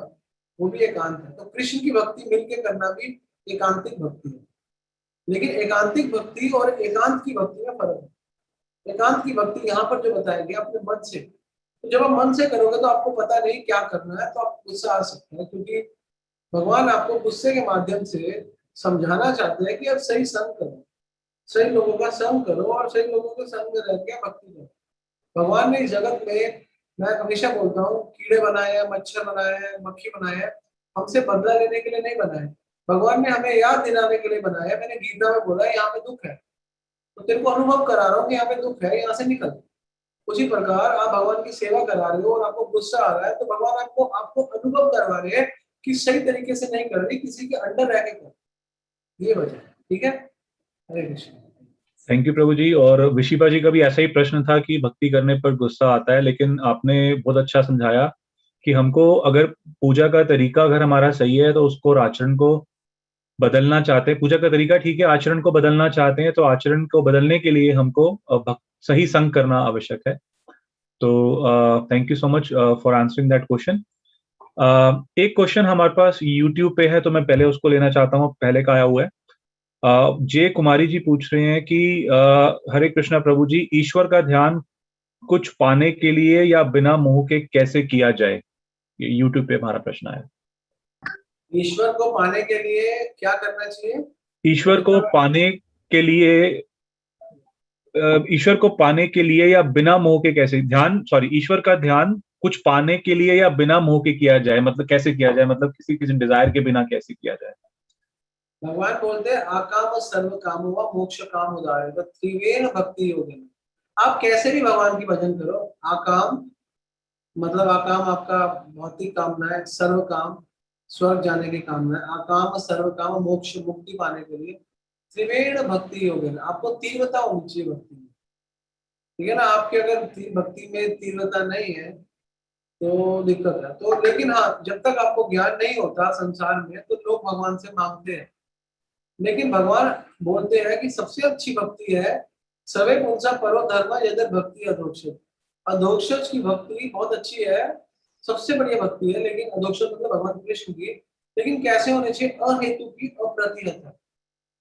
वो भी एकांत है। तो कृष्ण की भक्ति मिलके करना भी एकांतिक भक्ति है। लेकिन एकांतिक भक्ति और एकांत की भक्ति में फर्क है। एकांत की भक्ति यहाँ पर जो बताया गया अपने मन से, तो जब आप मन से करोगे तो आपको पता नहीं क्या करना है, तो आप गुस्सा आ सकता है, क्योंकि भगवान आपको गुस्से के माध्यम से समझाना चाहते हैं कि अब सही संग करो, सही लोगों का संग करो और सही लोगों के संग में रह के भक्ति करो। भगवान ने इस जगत में, मैं हमेशा बोलता हूँ, कीड़े बनाए हैं, मच्छर बनाए हैं, मक्खी बनाए हैं, हमसे बदला लेने के लिए नहीं बनाए। भगवान ने हमें याद दिलाने के लिए बनाया है। मैंने गीता में बोला है यहाँ पे दुख है, तो तेरे को अनुभव करा रहा हूँ कि यहाँ पे दुख है, यहाँ से निकल। उसी प्रकार आप भगवान की सेवा करा रहे हो और आपको गुस्सा आ रहा है, तो भगवान आपको आपको अनुभव करवा रहे हैं कि सही तरीके से नहीं कर रही, किसी के अंडर रह के कर। ये वजह है। ठीक है, हरे कृष्ण। थैंक यू प्रभु जी। और विशिपा जी का भी ऐसा ही प्रश्न था कि भक्ति करने पर गुस्सा आता है, लेकिन आपने बहुत अच्छा समझाया कि हमको अगर पूजा का तरीका अगर हमारा सही है तो उसको और आचरण को बदलना चाहते हैं, पूजा का तरीका ठीक है, आचरण को बदलना चाहते हैं तो आचरण को बदलने के लिए हमको सही संग करना आवश्यक है। तो thank you so much for answering that question. एक क्वेश्चन हमारे पास यूट्यूब पे है तो मैं पहले उसको लेना चाहता हूँ, पहले का आया हुआ है। जे कुमारी जी पूछ रहे हैं कि हरे कृष्णा प्रभु जी, ईश्वर का ध्यान कुछ पाने के लिए या बिना मोह के कैसे किया जाए? ये यूट्यूब पे हमारा प्रश्न है। ईश्वर को पाने के लिए क्या करना चाहिए? ईश्वर को पाने के लिए ईश्वर को पाने के लिए या बिना मोह के कैसे ध्यान, सॉरी, ईश्वर का ध्यान कुछ पाने के लिए या बिना मोह के किया जाए, मतलब कैसे किया जाए, मतलब किसी किसी डिजायर के बिना कैसे किया जाए? भगवान बोलते हैं आकाम सर्व काम हुआ मोक्ष काम उदाहरण, तो त्रिवेण भक्ति योगिनी। आप कैसे भी भगवान की भजन करो। आकाम मतलब आकाम आपका भौतिक कामना है, सर्व काम स्वर्ग जाने की कामना है, आकाम सर्व काम मोक्ष मुक्ति पाने के लिए त्रिवेण भक्ति योगिनी। आपको तीव्रता होनी चाहिए भक्ति में। ठीक है ना, आपके अगर भक्ति में तीव्रता नहीं है तो दिक्कत है। तो लेकिन हाँ, जब तक आपको ज्ञान नहीं होता संसार में तो लोग भगवान से मांगते हैं, लेकिन भगवान बोलते हैं कि सबसे अच्छी भक्ति है सवे पुंसा परो धर्म यदि भक्ति अधोक्षज। अधोक्षज की भक्ति बहुत अच्छी है, सबसे बढ़िया भक्ति है, लेकिन अधोक्षज मतलब भगवान कृष्ण की। लेकिन कैसे होने चाहिए? अहेतु की अप्रतिहत।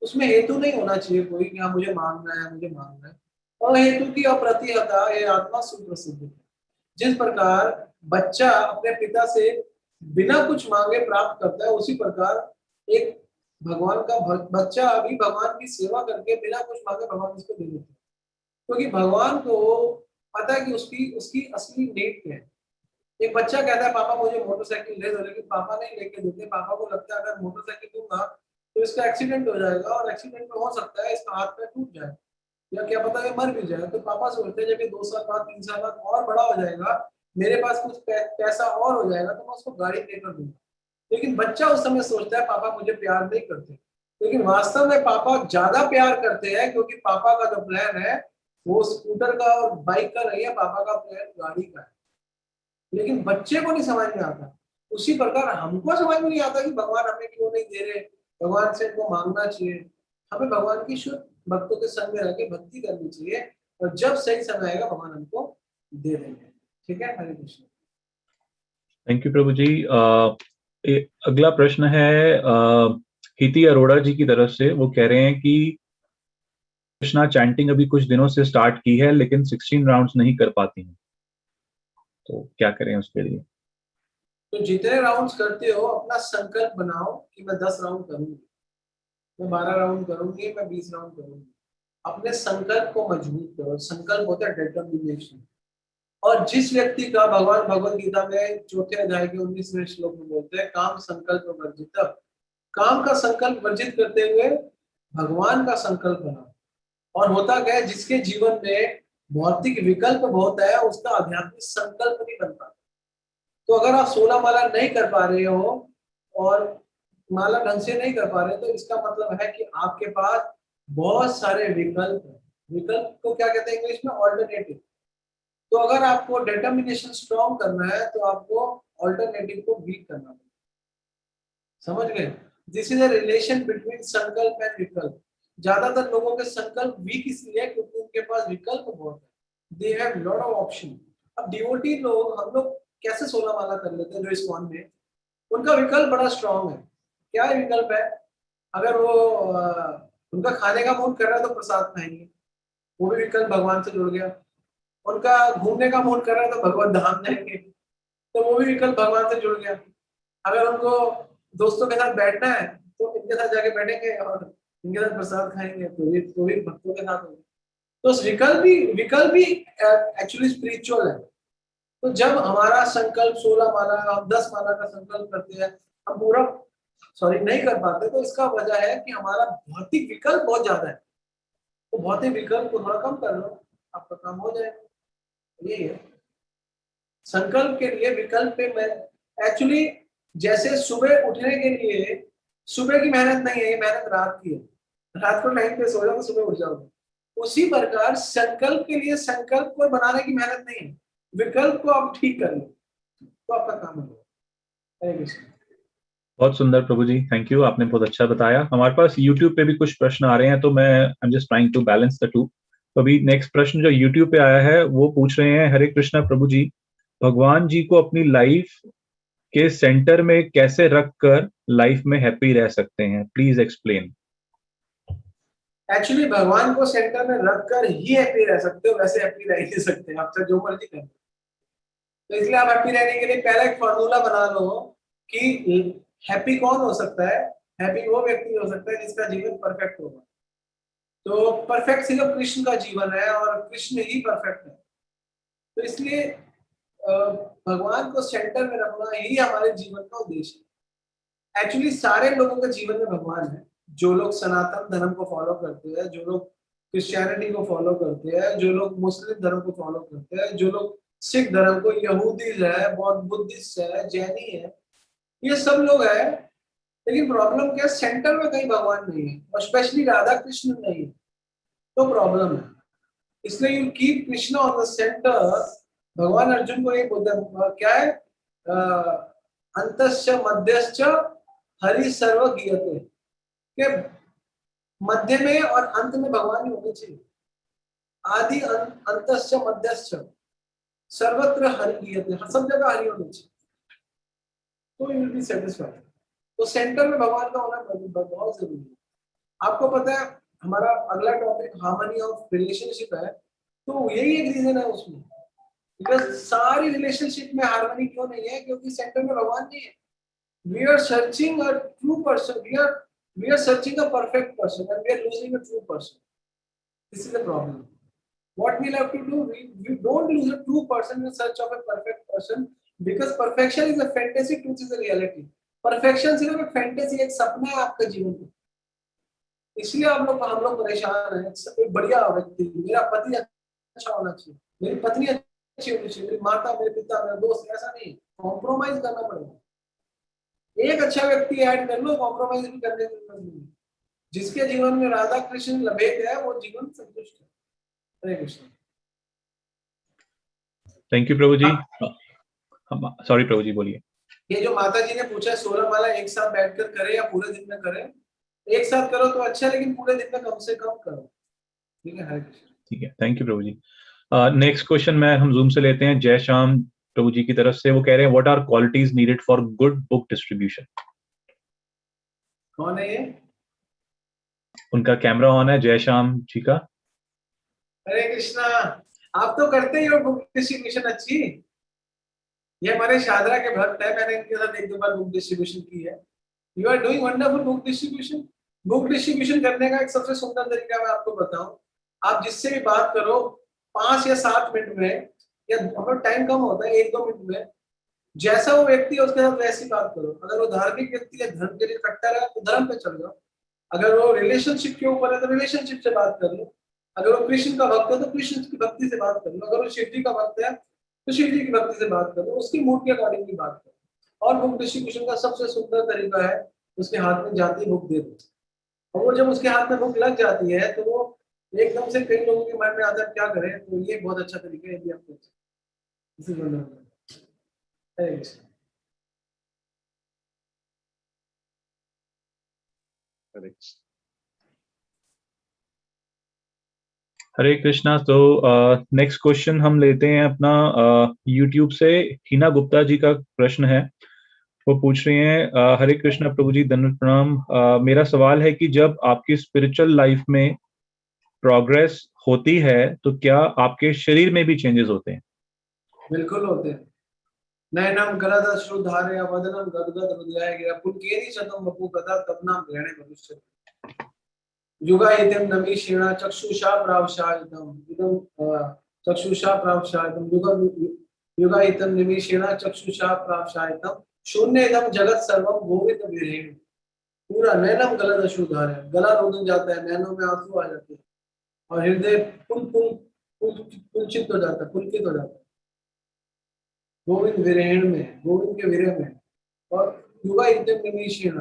उसमें हेतु नहीं होना चाहिए कोई कि हाँ मुझे मांगना है, मुझे मांगना है। अहेतु की अप्रतिहता ये आत्मा सुप्रसिद्ध है। जिस प्रकार बच्चा अपने पिता से बिना कुछ मांगे प्राप्त करता है, उसी प्रकार एक भगवान का बच्चा अभी भगवान की सेवा करके बिना कुछ मांगे भगवान उसको दे देते हैं, क्योंकि भगवान को पता है कि उसकी उसकी असली नीड क्या है। एक बच्चा कहता है पापा मुझे मोटरसाइकिल ले दो, लेकिन पापा नहीं लेके देते। पापा को लगता है अगर मोटरसाइकिल दूंगा तो इसका एक्सीडेंट हो जाएगा, और एक्सीडेंट में हो सकता है इसका हाथ पैर टूट जाए या क्या पता ये मर भी जाए। तो पापा सोचते हैं जब ये 2 साल बाद 3 साल बाद और बड़ा हो जाएगा, मेरे पास कुछ पैसा और हो जाएगा तो मैं उसको गाड़ी लेकर दूंगा। लेकिन बच्चा उस समय सोचता है पापा मुझे प्यार नहीं करते, लेकिन वास्तव में पापा ज्यादा प्यार करते हैं, क्योंकि पापा का जो प्लान है वो स्कूटर का और बाइक का नहीं है, पापा का प्लान गाड़ी का है। लेकिन बच्चे को नहीं समझ में आता। उसी प्रकार हमको समझ में नहीं आता कि भगवान हमें क्यों नहीं दे रहे, भगवान से इनको मांगना चाहिए। हमें भगवान की शुद्ध भक्तों के संग में रह के भक्ति करनी चाहिए, और जब सही समय आएगा भगवान हमको दे देंगे। ठीक है, हरे कृष्ण। Thank you Prabhu ji. अगला प्रश्न है हिति अरोड़ा जी की तरफ से। वो कह रहे हैं कि कृष्णा चैंटिंग अभी कुछ दिनों से स्टार्ट की है लेकिन 16 राउंड्स नहीं कर पाती हैं, तो क्या करें उसके लिए? तो जितने राउंड्स करते हो अपना संकल्प बनाओ कि मैं 10 राउंड करूंगी, मैं 12 राउंड करूंगी, मैं 20 राउंड करूंगी। अपने संकल्प को मजबूत करो। संकल्प होता है डिटर्मिनेशन। और जिस व्यक्ति का भगवान भगवत गीता में चौथे अध्याय के 19वें श्लोक में बोलते हैं काम संकल्प वर्जित, काम का संकल्प वर्जित करते हुए भगवान का संकल्प बना। और होता क्या है, जिसके जीवन में भौतिक विकल्प बहुत है उसका आध्यात्मिक संकल्प नहीं बन पाता। तो अगर आप 16 माला नहीं कर पा रहे हो और माला ढंग से नहीं कर पा रहे, तो इसका मतलब है कि आपके पास बहुत सारे विकल्प हैं। विकल्प को क्या कहते हैं इंग्लिश में? ऑल्टरनेटिव। तो अगर आपको डिटर्मिनेशन स्ट्रॉन्ग करना है तो आपको ऑल्टरनेटिव को वीक करना पड़ेगा। समझ गए? This is a relation between संकल्प एंड विकल्प। ज्यादातर लोगों के संकल्प वीक इसलिए है क्योंकि उनके पास विकल्प बहुत है। They have lot of option. अब डिवोटी लोग, हम लोग कैसे 16 माला कर लेते हैं जो इस्कॉन में, उनका विकल्प बड़ा स्ट्रांग है। क्या विकल्प है? अगर वो उनका खाने का मूड कर रहा है तो प्रसाद खाएंगे, वो भी विकल्प भगवान से जुड़ गया। उनका घूमने का मूड कर रहा है तो भगवत धाम जाएंगे, तो वो भी विकल्प भगवान से जुड़ गया। अगर उनको दोस्तों के साथ बैठना है तो इनके साथ जाके बैठेंगे और इनके साथ प्रसाद खाएंगे, तो भी भक्तों के साथ होंगे। तो विकल्प भी एक्चुअली स्पिरिचुअल है। तो जब हमारा संकल्प 16 माला, हम 10 माला का संकल्प करते हैं, हम पूरा नहीं कर पाते, तो इसका वजह है कि हमारा भौतिक विकल्प बहुत ज्यादा है। तो भौतिक विकल्प को थोड़ा कम कर लो, आपका काम हो जाएगा। यही है संकल्प के लिए विकल्प पे। मैं एक्चुअली, जैसे सुबह उठने के लिए सुबह की मेहनत नहीं है, ये मेहनत रात की है। रात को टाइम पे सो जाओ तो सुबह उठ जाओगे। उसी प्रकार संकल्प के लिए संकल्प को बनाने की मेहनत नहीं है, विकल्प को आप ठीक कर लो तो आपका काम होगा। हरे कृष्ण। बहुत सुंदर प्रभु जी, थैंक यू, आपने बहुत अच्छा बताया। हमारे पास YouTube पे भी कुछ प्रश्न आ रहे हैं, तो मैं I am just trying to balance the two. तो अभी नेक्स्ट प्रश्न जो YouTube पे आया है वो पूछ रहे हैं, हरे कृष्णा प्रभु जी, भगवान जी को अपनी लाइफ के सेंटर में कैसे रखकर लाइफ में हैप्पी रह सकते हैं, प्लीज एक्सप्लेन। एक्चुअली भगवान को सेंटर में रखकर ही हैप्पी रह सकते हो, वैसे हैप्पी रह नहीं सकते आप, चाहे जो मर्जी करें। तो इसलिए आप हैप्पी रहने के लिए पहला एक फॉर्मूला बना लो कि हैप्पी कौन हो सकता है। हैप्पी वो व्यक्ति हो सकता है जिसका जीवन परफेक्ट होगा। तो परफेक्ट सिर्फ कृष्ण का जीवन है और कृष्ण ही परफेक्ट है। तो इसलिए भगवान को सेंटर में रखना ही हमारे जीवन का उद्देश्य है। एक्चुअली सारे लोगों के जीवन में भगवान है। जो लोग सनातन धर्म को फॉलो करते हैं, जो लोग क्रिश्चियनिटी को फॉलो करते हैं, जो लोग मुस्लिम धर्म को फॉलो करते हैं, जो लोग सिख धर्म को, यहूदी है, बौद्ध बुद्धिस्ट है, जैनी है, ये सब लोग है। लेकिन प्रॉब्लम क्या है, सेंटर में कहीं भगवान नहीं है और स्पेशली राधा कृष्ण नहीं है, तो प्रॉब्लम है। इसलिए you keep Krishna on the centre. भगवान अर्जुन को एक क्या है, अंतश्च मध्यश्च हरि सर्व गीयते, के मध्य में और अंत में भगवान ही होने चाहिए। आदि अंतश्च मध्यश्च सर्वत्र हरि गीयते, सब जगह हरि होने चाहिए, तो यू विल बी सेटिस्फाइड। तो सेंटर में भगवान का होना बहुत जरूरी है। आपको पता है हमारा अगला टॉपिक हार्मनी ऑफ रिलेशनशिप है, तो यही एक रीजन है उसमें। बिकॉज सारी रिलेशनशिप में हार्मनी क्यों नहीं है, क्योंकि सेंटर में भगवान नहीं है। We are searching a true person, we are searching a perfect person and we are losing a true person. This is the problem. What we'll have to do, we don't lose a true person in search of a perfect person, because perfection is a fantasy, truth is a reality. Perfection सिर्फ एक fantasy, एक सपना है आपका जीवन में। इसलिए हम लोग परेशान हैं। एक बढ़िया व्यक्ति, मेरा पति अच्छा होना चाहिए, मेरी पत्नी अच्छी होनी चाहिए, मेरी माता, मेरे पिता, मेरा दोस्त, ऐसा नहीं, कॉम्प्रोमाइज करना पड़ेगा। एक अच्छा व्यक्ति ऐड कर लो, कॉम्प्रोमाइज भी करने की जरूरत नहीं। जिसके जीवन में राधा कृष्ण लभेद है वो जीवन संतुष्ट है। Hare Krishna. Thank you Prabhu ji. Sorry Prabhu ji, बोलिए। ये जो माता जी ने पूछा 16 माला एक साथ बैठकर करे या पूरे दिन में करे, एक साथ करो तो अच्छा है, लेकिन पूरे दिन में कम से कम करो। ठीक है, हरे कृष्ण। ठीक है, thank you Prabhu ji. Next question मैं हम जूम से लेते हैं, जय श्याम प्रभु जी की तरफ से। वो कह रहे हैं, what are qualities needed for good book distribution. कौन है ये? उनका कैमरा ऑन है, जय श्याम जी का। हरे कृष्णा। आप तो करते ही हो बुक डिस्ट्रीब्यूशन अच्छी। ये हमारे शादरा के भक्त है, मैंने इनके साथ एक दो बार बुक डिस्ट्रीब्यूशन की है। You are doing wonderful book distribution. Book distribution करने का एक सबसे सुंदर तरीका मैं आपको बताऊं। आप जिससे भी बात करो 5 या 7 मिनट में, या हमारा टाइम कम होता है 1-2 मिनट में, जैसा वो व्यक्ति है उसके साथ वैसी बात करो। अगर वो धार्मिक व्यक्ति है, धर्म के लिए कट्टर है, तो धर्म पे चल जाओ। अगर वो रिलेशनशिप के ऊपर है तो रिलेशनशिप से बात कर लो। अगर वो कृष्ण का भक्त है तो कृष्ण की भक्ति से बात कर लो। अगर वो शिव जी का भक्त है तो शिव जी की भक्ति से बात कर लो, उसकी मूड के अकॉर्डिंग की बात करो। और बुक डिस्ट्रीब्यूशन का सबसे सुंदर तरीका है उसके हाथ में जाती बुक दे दो, और वो जब उसके हाथ में बुक लग जाती है तो वो एकदम से कई लोगों के मन में आता है क्या करें, तो ये बहुत अच्छा तरीका है, ये भी आपको इसी को करना है। हरे कृष्णा। तो नेक्स्ट क्वेश्चन हम लेते हैं अपना यूट्यूब से। हिना गुप्ता जी का प्रश्न है। वो पूछ रही हैं, हरे कृष्णा प्रभु जी, दंडवत प्रणाम। मेरा सवाल है कि जब आपकी स्पिरिचुअल लाइफ में प्रोग्रेस होती है तो क्या आपके शरीर में भी चेंजेस होते हैं? बिल्कुल होते हैं। नयनम गलदश्रुधारया वदनम गदगद हृदयाय गिरा पुलकेरी शतम वपु कदा तदनाम ग्रहणे भविष्य युगायितं नमी क्षीणा चक्षुषा प्रावशायितम इदं चक्षुषा प्रावशायितम युगायितं नमी क्षीणा चक्षुषा प्रावशायितम शून्य इदं जगत सर्वम गोविंद विरेण। पूरा नैनम गलदश्रुधारया, गला रोदन जाता है, नैनों में आंसू आ जाते हैं, और हृदय पुल पुल पुलकित हो जाता है, पुलकित हो जाता है गोविंद विरेण में, गोविंद के विरह में। और युगा इतने निमीषीण,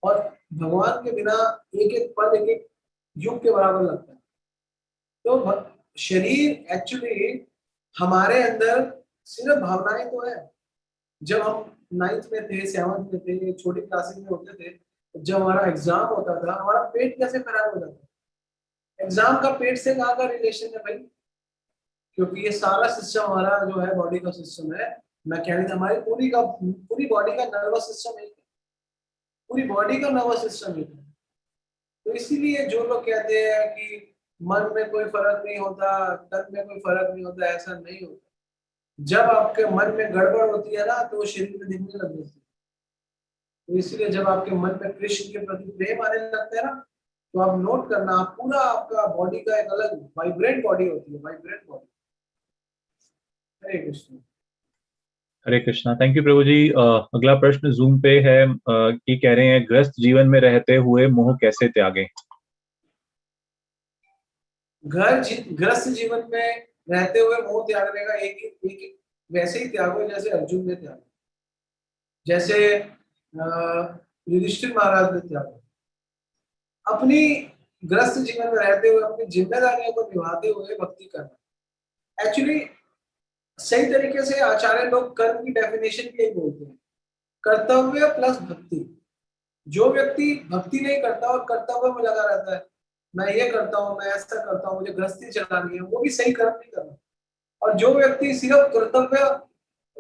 और भगवान के बिना एक एक पल एक एक युग के बराबर लगता है। तो शरीर एक्चुअली हमारे अंदर सिर्फ भावनाएं तो है। जब हम 9th में थे, 7th में थे, छोटी क्लासेस में होते थे, जब हमारा एग्जाम होता था हमारा पेट कैसे खराब हो जाता है। एग्जाम का पेट से कहाँ का रिलेशन है भाई? क्योंकि ये सारा सिस्टम हमारा जो है बॉडी का सिस्टम है, मैकेनिक, हमारी पूरी बॉडी का नर्वस सिस्टम है, पूरी बॉडी का नर्वस सिस्टम है। तो इसीलिए जो लोग कहते हैं कि मन में कोई फर्क नहीं होता, तन में कोई फर्क नहीं होता, ऐसा नहीं होता। जब आपके मन में गड़बड़ होती है ना तो वो शरीर में दिखने लग जाती है। तो इसीलिए जब आपके मन में कृष्ण के प्रति प्रेम आने लगता है ना, तो आप नोट करना, पूरा आपका बॉडी का एक अलग वाइब्रेंट बॉडी होती है, vibrant body. Hare Krishna. Hare Krishna. Thank you Prabhu ji. अगला प्रश्न जूम पे है, कि कह रहे हैं, ग्रस्त जीवन में रहते हुए मोह कैसे त्यागें? ग्रस्त जीवन में रहते हुए मोह त्यागने का एक वैसे ही त्यागो जैसे अर्जुन ने त्यागा, जैसे युधिष्ठिर महाराज ने त्यागा। अपनी ग्रस्त जीवन में रहते हुए अपनी जिम्मेदारियों को निभाते हुए भक्ति करना। एक्चुअली सही तरीके से आचार्य लोग कर्म की डेफिनेशन भी यही बोलते हैं, कर्तव्य प्लस भक्ति। जो व्यक्ति भक्ति नहीं करता और कर्तव्य में लगा रहता है, मैं ये करता हूँ, मैं ऐसा करता हूँ, मुझे गृहस्थी चलानी है, वो भी सही कर्म नहीं कर रहा। और जो व्यक्ति सिर्फ कर्तव्य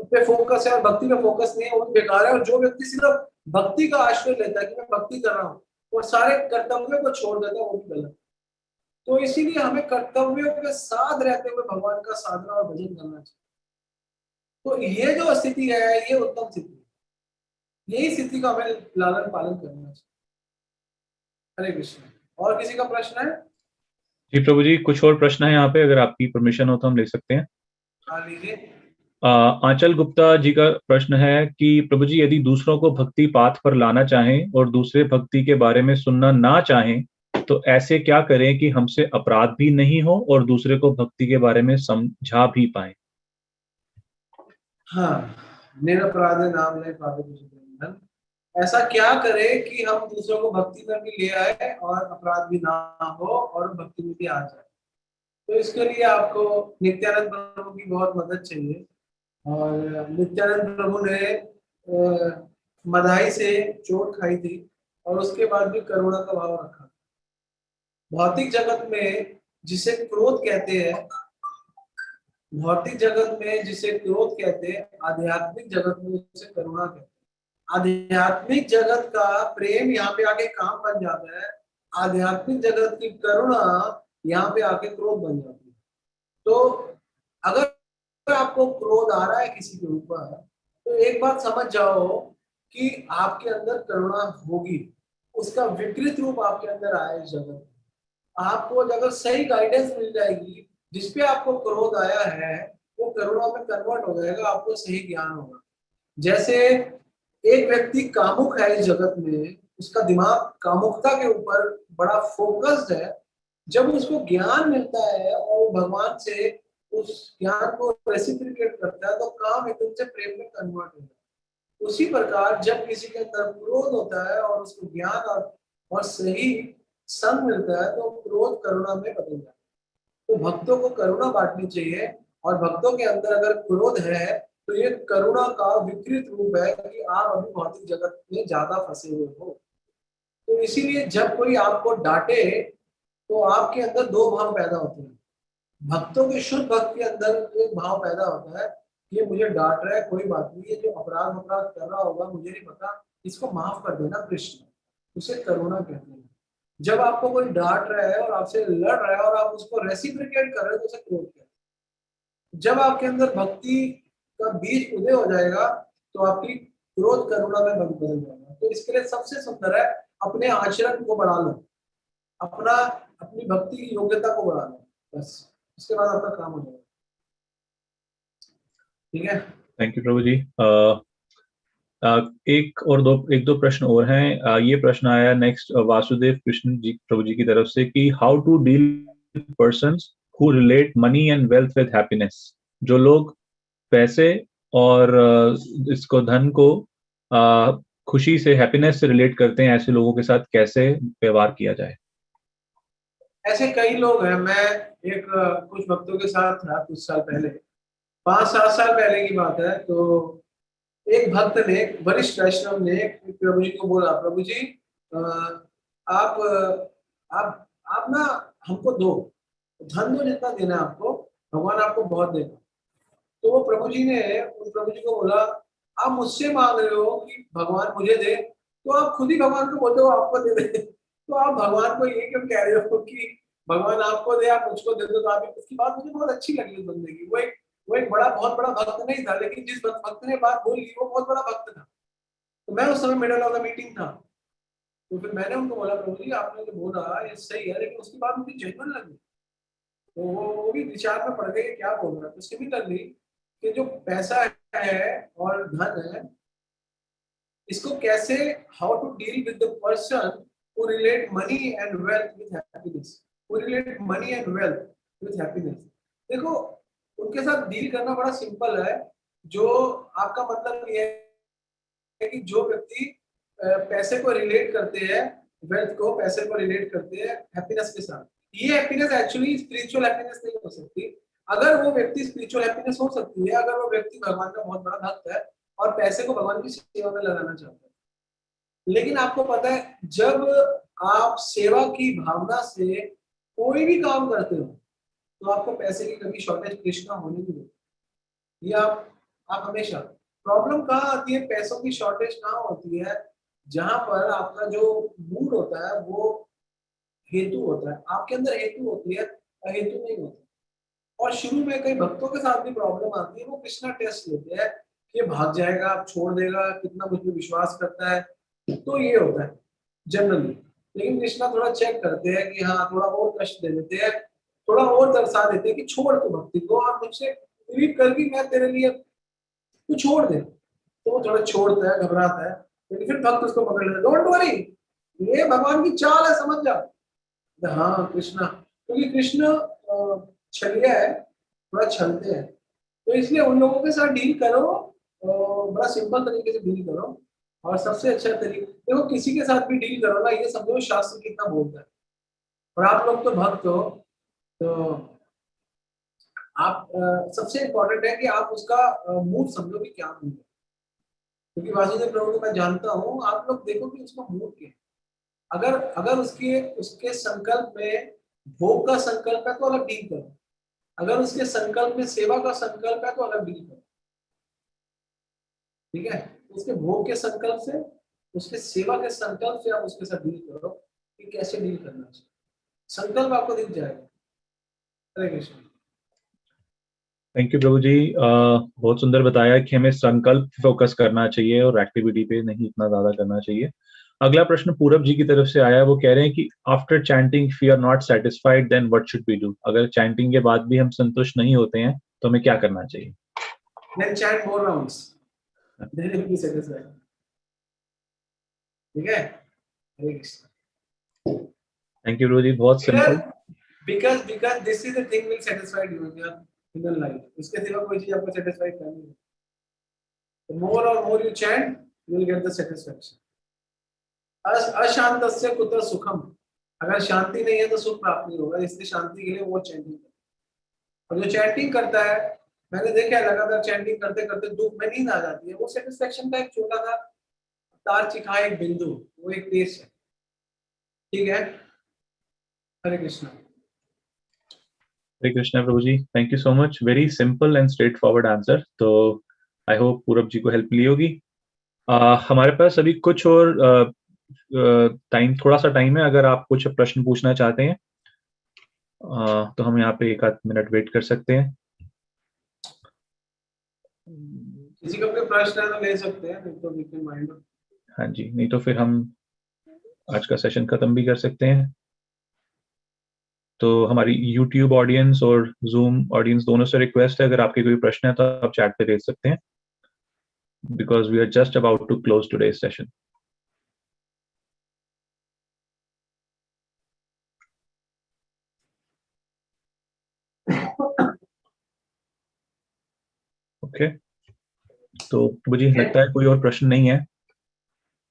पे फोकस है और भक्ति पे फोकस नहीं है, वो बेकार है। और जो व्यक्ति सिर्फ भक्ति का आश्रय लेता है कि मैं भक्ति कर रहा हूँ और सारे कर्तव्यों को छोड़ देता है, वो भी गलत। तो इसीलिए हमें कर्तव्यों के साथ रहते हुए भगवान का साधना और भजन करना चाहिए। तो ये जो स्थिति है ये उत्तम स्थिति है, यही स्थिति का हमें लालन पालन करना चाहिए। हरे कृष्ण। और किसी का प्रश्न है? जी प्रभु जी, कुछ और प्रश्न है यहाँ पे, अगर आपकी परमिशन हो तो हम ले सकते हैं। हाँ लीजिए। आंचल गुप्ता जी का प्रश्न है कि प्रभु जी, यदि दूसरों को भक्ति पाथ पर लाना चाहें और दूसरे भक्ति के बारे में सुनना ना चाहें तो ऐसे क्या करें कि हमसे अपराध भी नहीं हो और दूसरे को भक्ति के बारे में समझा भी पाए? हाँ, निरपराध नाम नहीं पावे तुझे बंधन। ऐसा क्या करे कि हम दूसरों को भक्ति में भी ले आए और अपराध भी ना हो और भक्ति में भी आ जाए। तो इसके लिए आपको नित्यानंद प्रभु की बहुत मदद चाहिए। और नित्यानंद प्रभु ने मदाही से चोट खाई थी और उसके बाद भी करुणा का भाव रखा। भौतिक जगत में जिसे क्रोध कहते हैं, भौतिक जगत में जिसे क्रोध कहते हैं, आध्यात्मिक जगत में उसे करुणा कहते हैं। आध्यात्मिक जगत का प्रेम यहाँ पे आके काम बन जाता है, आध्यात्मिक जगत की करुणा यहाँ पे आके क्रोध बन जाती है। तो अगर आपको क्रोध आ रहा है किसी के ऊपर, तो एक बात समझ जाओ कि आपके अंदर करुणा होगी, उसका विकृत रूप आपके अंदर आया इस जगत में। आपको अगर सही गाइडेंस मिल जाएगी, जिसपे आपको क्रोध आया है वो करुणा में कन्वर्ट हो जाएगा, आपको सही ज्ञान होगा। जैसे एक व्यक्ति कामुक है इस जगत में, उसका दिमाग कामुकता के ऊपर बड़ा फोकस्ड है, जब उसको ज्ञान मिलता है और वो भगवान से उस ज्ञान को रेसिप्रोकेट करता है तो काम एकदम से प्रेम में कन्वर्ट होता है। उसी प्रकार जब किसी के अंदर क्रोध होता है और उसको ज्ञान और सही संग मिलता है तो क्रोध करुणा में बदल जाता है। तो भक्तों को करुणा बांटनी चाहिए, और भक्तों के अंदर अगर क्रोध है तो ये करुणा का विकृत रूप है कि आप अभी भौतिक जगत में ज्यादा फंसे हुए हो। तो इसीलिए जब कोई आपको डांटे तो आपके अंदर दो भाव पैदा होते हैं। भक्तों के शुद्ध भक्त के अंदर एक भाव पैदा होता है, ये मुझे डांट रहा है, कोई बात नहीं, ये जो अपराध अपराध कर रहा होगा मुझे नहीं पता, इसको माफ कर देना कृष्ण, उसे करुणा कहते हैं। जब आपको कोई डांट रहा है और आपसे लड़ रहा है और आप उसको रेसिप्रोकेट कर रहे हो तो उसे क्रोध कहते हैं। जब आपके अंदर भक्ति का बीज उदय हो जाएगा तो आपकी क्रोध करुणा में बदल जाएगा। तो इसके लिए सबसे सुंदर है अपने आचरण को बढ़ा लो, अपना अपनी भक्ति की योग्यता को बढ़ा लो, बस उसके बाद आपका काम हो जाएगा। ठीक है, थैंक यू प्रभु जी। एक दो प्रश्न और हैं। ये प्रश्न आया नेक्स्ट वासुदेव कृष्ण जी प्रभु जी की तरफ से कि how to deal persons who relate money and wealth with happiness. जो लोग पैसे और इसको धन को खुशी से, हैप्पीनेस से रिलेट करते हैं, ऐसे लोगों के साथ कैसे व्यवहार किया जाए? ऐसे कई लोग हैं। मैं एक कुछ भक्तों के साथ था कुछ साल पहले, 5-7 साल पहले की बात है। तो एक भक्त ने, वरिष्ठ वैष्णव ने प्रभु जी को बोला, प्रभु जी अ, आप आप आप ना हमको दो, धन दो, जितना देना है आपको, भगवान आपको बहुत देगा। तो वो प्रभु जी ने उन प्रभु जी को बोला, आप मुझसे मांग रहे हो कि भगवान मुझे दे, तो आप खुद ही भगवान को बोलते हो आपको दे दे। तो आप भगवान को ये क्यों कह रहे हो कि भगवान आपको दे, आप मुझको दे दो? तो आप, उसकी बात मुझे बहुत अच्छी लगी उस बंदे की। वो एक बहुत बड़ा भक्त नहीं था, लेकिन जिस भक्त ने बात बोली वो बहुत बड़ा भक्त था। तो मैं उस समय मिडल ऑफ द मीटिंग था। तो फिर मैंने उनको बोला, प्रभु जी आपने जो बोला ये सही है, लेकिन उसकी बात मुझे जेन्युइन लगी। तो वो भी विचार में पड़ गए कि क्या बोल रहा है। तो सिमिलरली कि जो पैसा है और धन है, इसको कैसे, how to deal with the person who relate money and wealth with happiness, who relate money and wealth with happiness. देखो, उनके साथ डील करना बड़ा सिंपल है। जो आपका मतलब ये है कि जो व्यक्ति पैसे को रिलेट करते हैं, वेल्थ को, पैसे को रिलेट करते हैं हैप्पीनेस के साथ, ये हैप्पीनेस एक्चुअली स्पिरिचुअल हैप्पीनेस नहीं हो सकती। अगर वो व्यक्ति, स्पिरिचुअल हैप्पीनेस हो सकती है अगर वो व्यक्ति भगवान का बहुत बड़ा भक्त है और पैसे को भगवान की सेवा में लगाना चाहता है। लेकिन आपको पता है, जब आप सेवा की भावना से कोई भी काम करते हो तो आपको पैसे की कभी शॉर्टेज कृष्णा होने नहीं देती। ये आप हमेशा, प्रॉब्लम कहाँ आती है, पैसों की शॉर्टेज कहाँ होती है? जहां पर आपका जो मूड होता है वो हेतु होता है, आपके अंदर हेतु होती है, अहेतु नहीं होती। और शुरू में कई भक्तों के साथ भी प्रॉब्लम आती है, वो कृष्णा टेस्ट लेते हैं कि ये भाग जाएगा, आप छोड़ देगा, कितना मुझ पर विश्वास करता है। तो ये होता है जनरली। लेकिन कृष्णा थोड़ा चेक करते हैं कि हाँ, थोड़ा और कष्ट दे देते हैं, थोड़ा और दर्शा देते हैं कि छोड़ तू भक्ति को और मुझसे बिलीव कर कि मैं तेरे लिए, तू छोड़ दे। तो वो थोड़ा छोड़ता है, घबराता है, लेकिन फिर भक्त उसको पकड़ लेते, डोंट वरी, ये भगवान की चाल है, समझ जा। हाँ कृष्णा, क्योंकि कृष्ण छलिया है, थोड़ा छलते हैं। तो इसलिए उन लोगों के साथ डील करो, बड़ा सिंपल तरीके से डील करो। और सबसे अच्छा तरीका, देखो किसी के साथ भी डील करो ना, ये समझो शास्त्र कितना बोलता है। और आप लोग तो भक्त हो, तो आप सबसे इम्पोर्टेंट है कि आप उसका मूड समझो कि क्या मूड है। क्योंकि वासुदेव प्रभु को मैं जानता हूँ, आप लोग देखो कि उसका मूड क्या है। अगर अगर उसके उसके संकल्प में भोग का संकल्प है तो अलग डील करो, अगर उसके संकल्प में सेवा का संकल्प है तो अलग डील करो। ठीक है, उसके भोग के संकल्प से, उसके सेवा के संकल्प से आप उसके साथ डील करो कि कैसे डील करना चाहिए। संकल्प आपको दिख जाएगा। हरे कृष्ण। थैंक यू प्रभु जी। बहुत सुंदर बताया कि हमें संकल्प फोकस करना चाहिए और एक्टिविटी पे नहीं इतना ज्यादा करना चाहिए। अगला प्रश्न पूरब जी की तरफ से आया है। वो कह रहे हैं कि after chanting we are not satisfied, then what should we do? अगर चैंटिंग के बाद भी हम संतुष्ट नहीं होते हैं तो हमें क्या करना चाहिए? Then chant more rounds. then you'll be satisfied. ठीक है? हरे कृष्ण. थैंक यू गुरुजी, बहुत simple. Because this is the thing will satisfy you in your life. इसके सिवा कोई चीज आपको satisfy करनी है. The more or more you chant, you will get the satisfaction. अशांतस्य कुत्र सुखम. अगर शांति नहीं है तो सुख प्राप्त नहीं होगा. इसलिए शांति के लिए वो चैंटिंग करता है. और जो चैंटिंग करता है, मैंने देखा है लगातार चैंटिंग करते करते दुख में नींद आ जाती है. वो सेटिस्फेक्शन का एक छोटा सा तार चिखा एक बिंदु, वो एक टेस्ट है. ठीक है. Hare Krishna. Hare Krishna Prabhu ji, thank you so much. Very simple and straightforward answer. तो आई होप पूरब जी को हेल्प मिली होगी. हमारे पास अभी कुछ और टाइम, थोड़ा सा टाइम है. अगर आप कुछ प्रश्न पूछना चाहते हैं तो हम यहाँ पे 1 आध मिनट वेट कर सकते हैं. किसी का कोई प्रश्न है तो ले सकते हैं, नहीं तो वी कैन माइंड. हाँ जी, नहीं तो फिर हम आज का सेशन खत्म भी कर सकते हैं. तो हमारी YouTube ऑडियंस और Zoom ऑडियंस दोनों से रिक्वेस्ट है, अगर आपके कोई प्रश्न है तो आप चैट पे भेज सकते हैं, because we are just about to close today's session. Okay, तो मुझे लगता है कोई और प्रश्न नहीं है.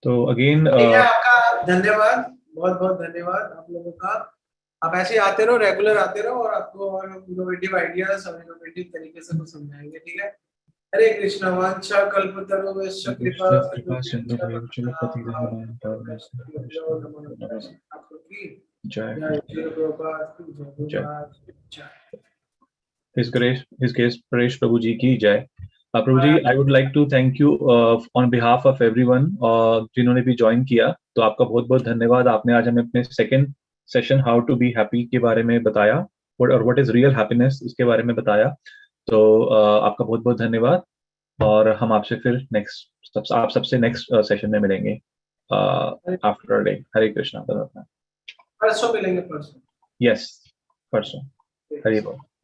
तो अगेन आपका धन्यवाद, बहुत बहुत धन्यवाद आप लोगों का. आप ऐसे आते रहो, रेगुलर आते रहो, और आपको और इनोवेटिव आइडियाज और इनोवेटिव तरीके से कुछ समझाएंगे. ठीक है. हरे कृष्ण. वांछा कल्पतरुभ्यश्च कृपा सिंधुभ्यश्च जय. His Grace Paresh Prabhu ji ki jai. Prabhu ji, I would like to thank you on behalf of everyone जिन्होंने भी ज्वाइन किया. तो आपका बहुत बहुत धन्यवाद. आपने आज हमें अपने second session how to be happy के बारे में बताया, और व्हाट इज रियल हैप्पीनेस इसके बारे में बताया. तो आपका बहुत बहुत धन्यवाद. और हम आपसे फिर आप सबसे नेक्स्ट सेशन में मिलेंगे आफ्टर डे. हरे कृष्णा. परसों मिलेंगे. परसों. यस, परसों. हरि बोल.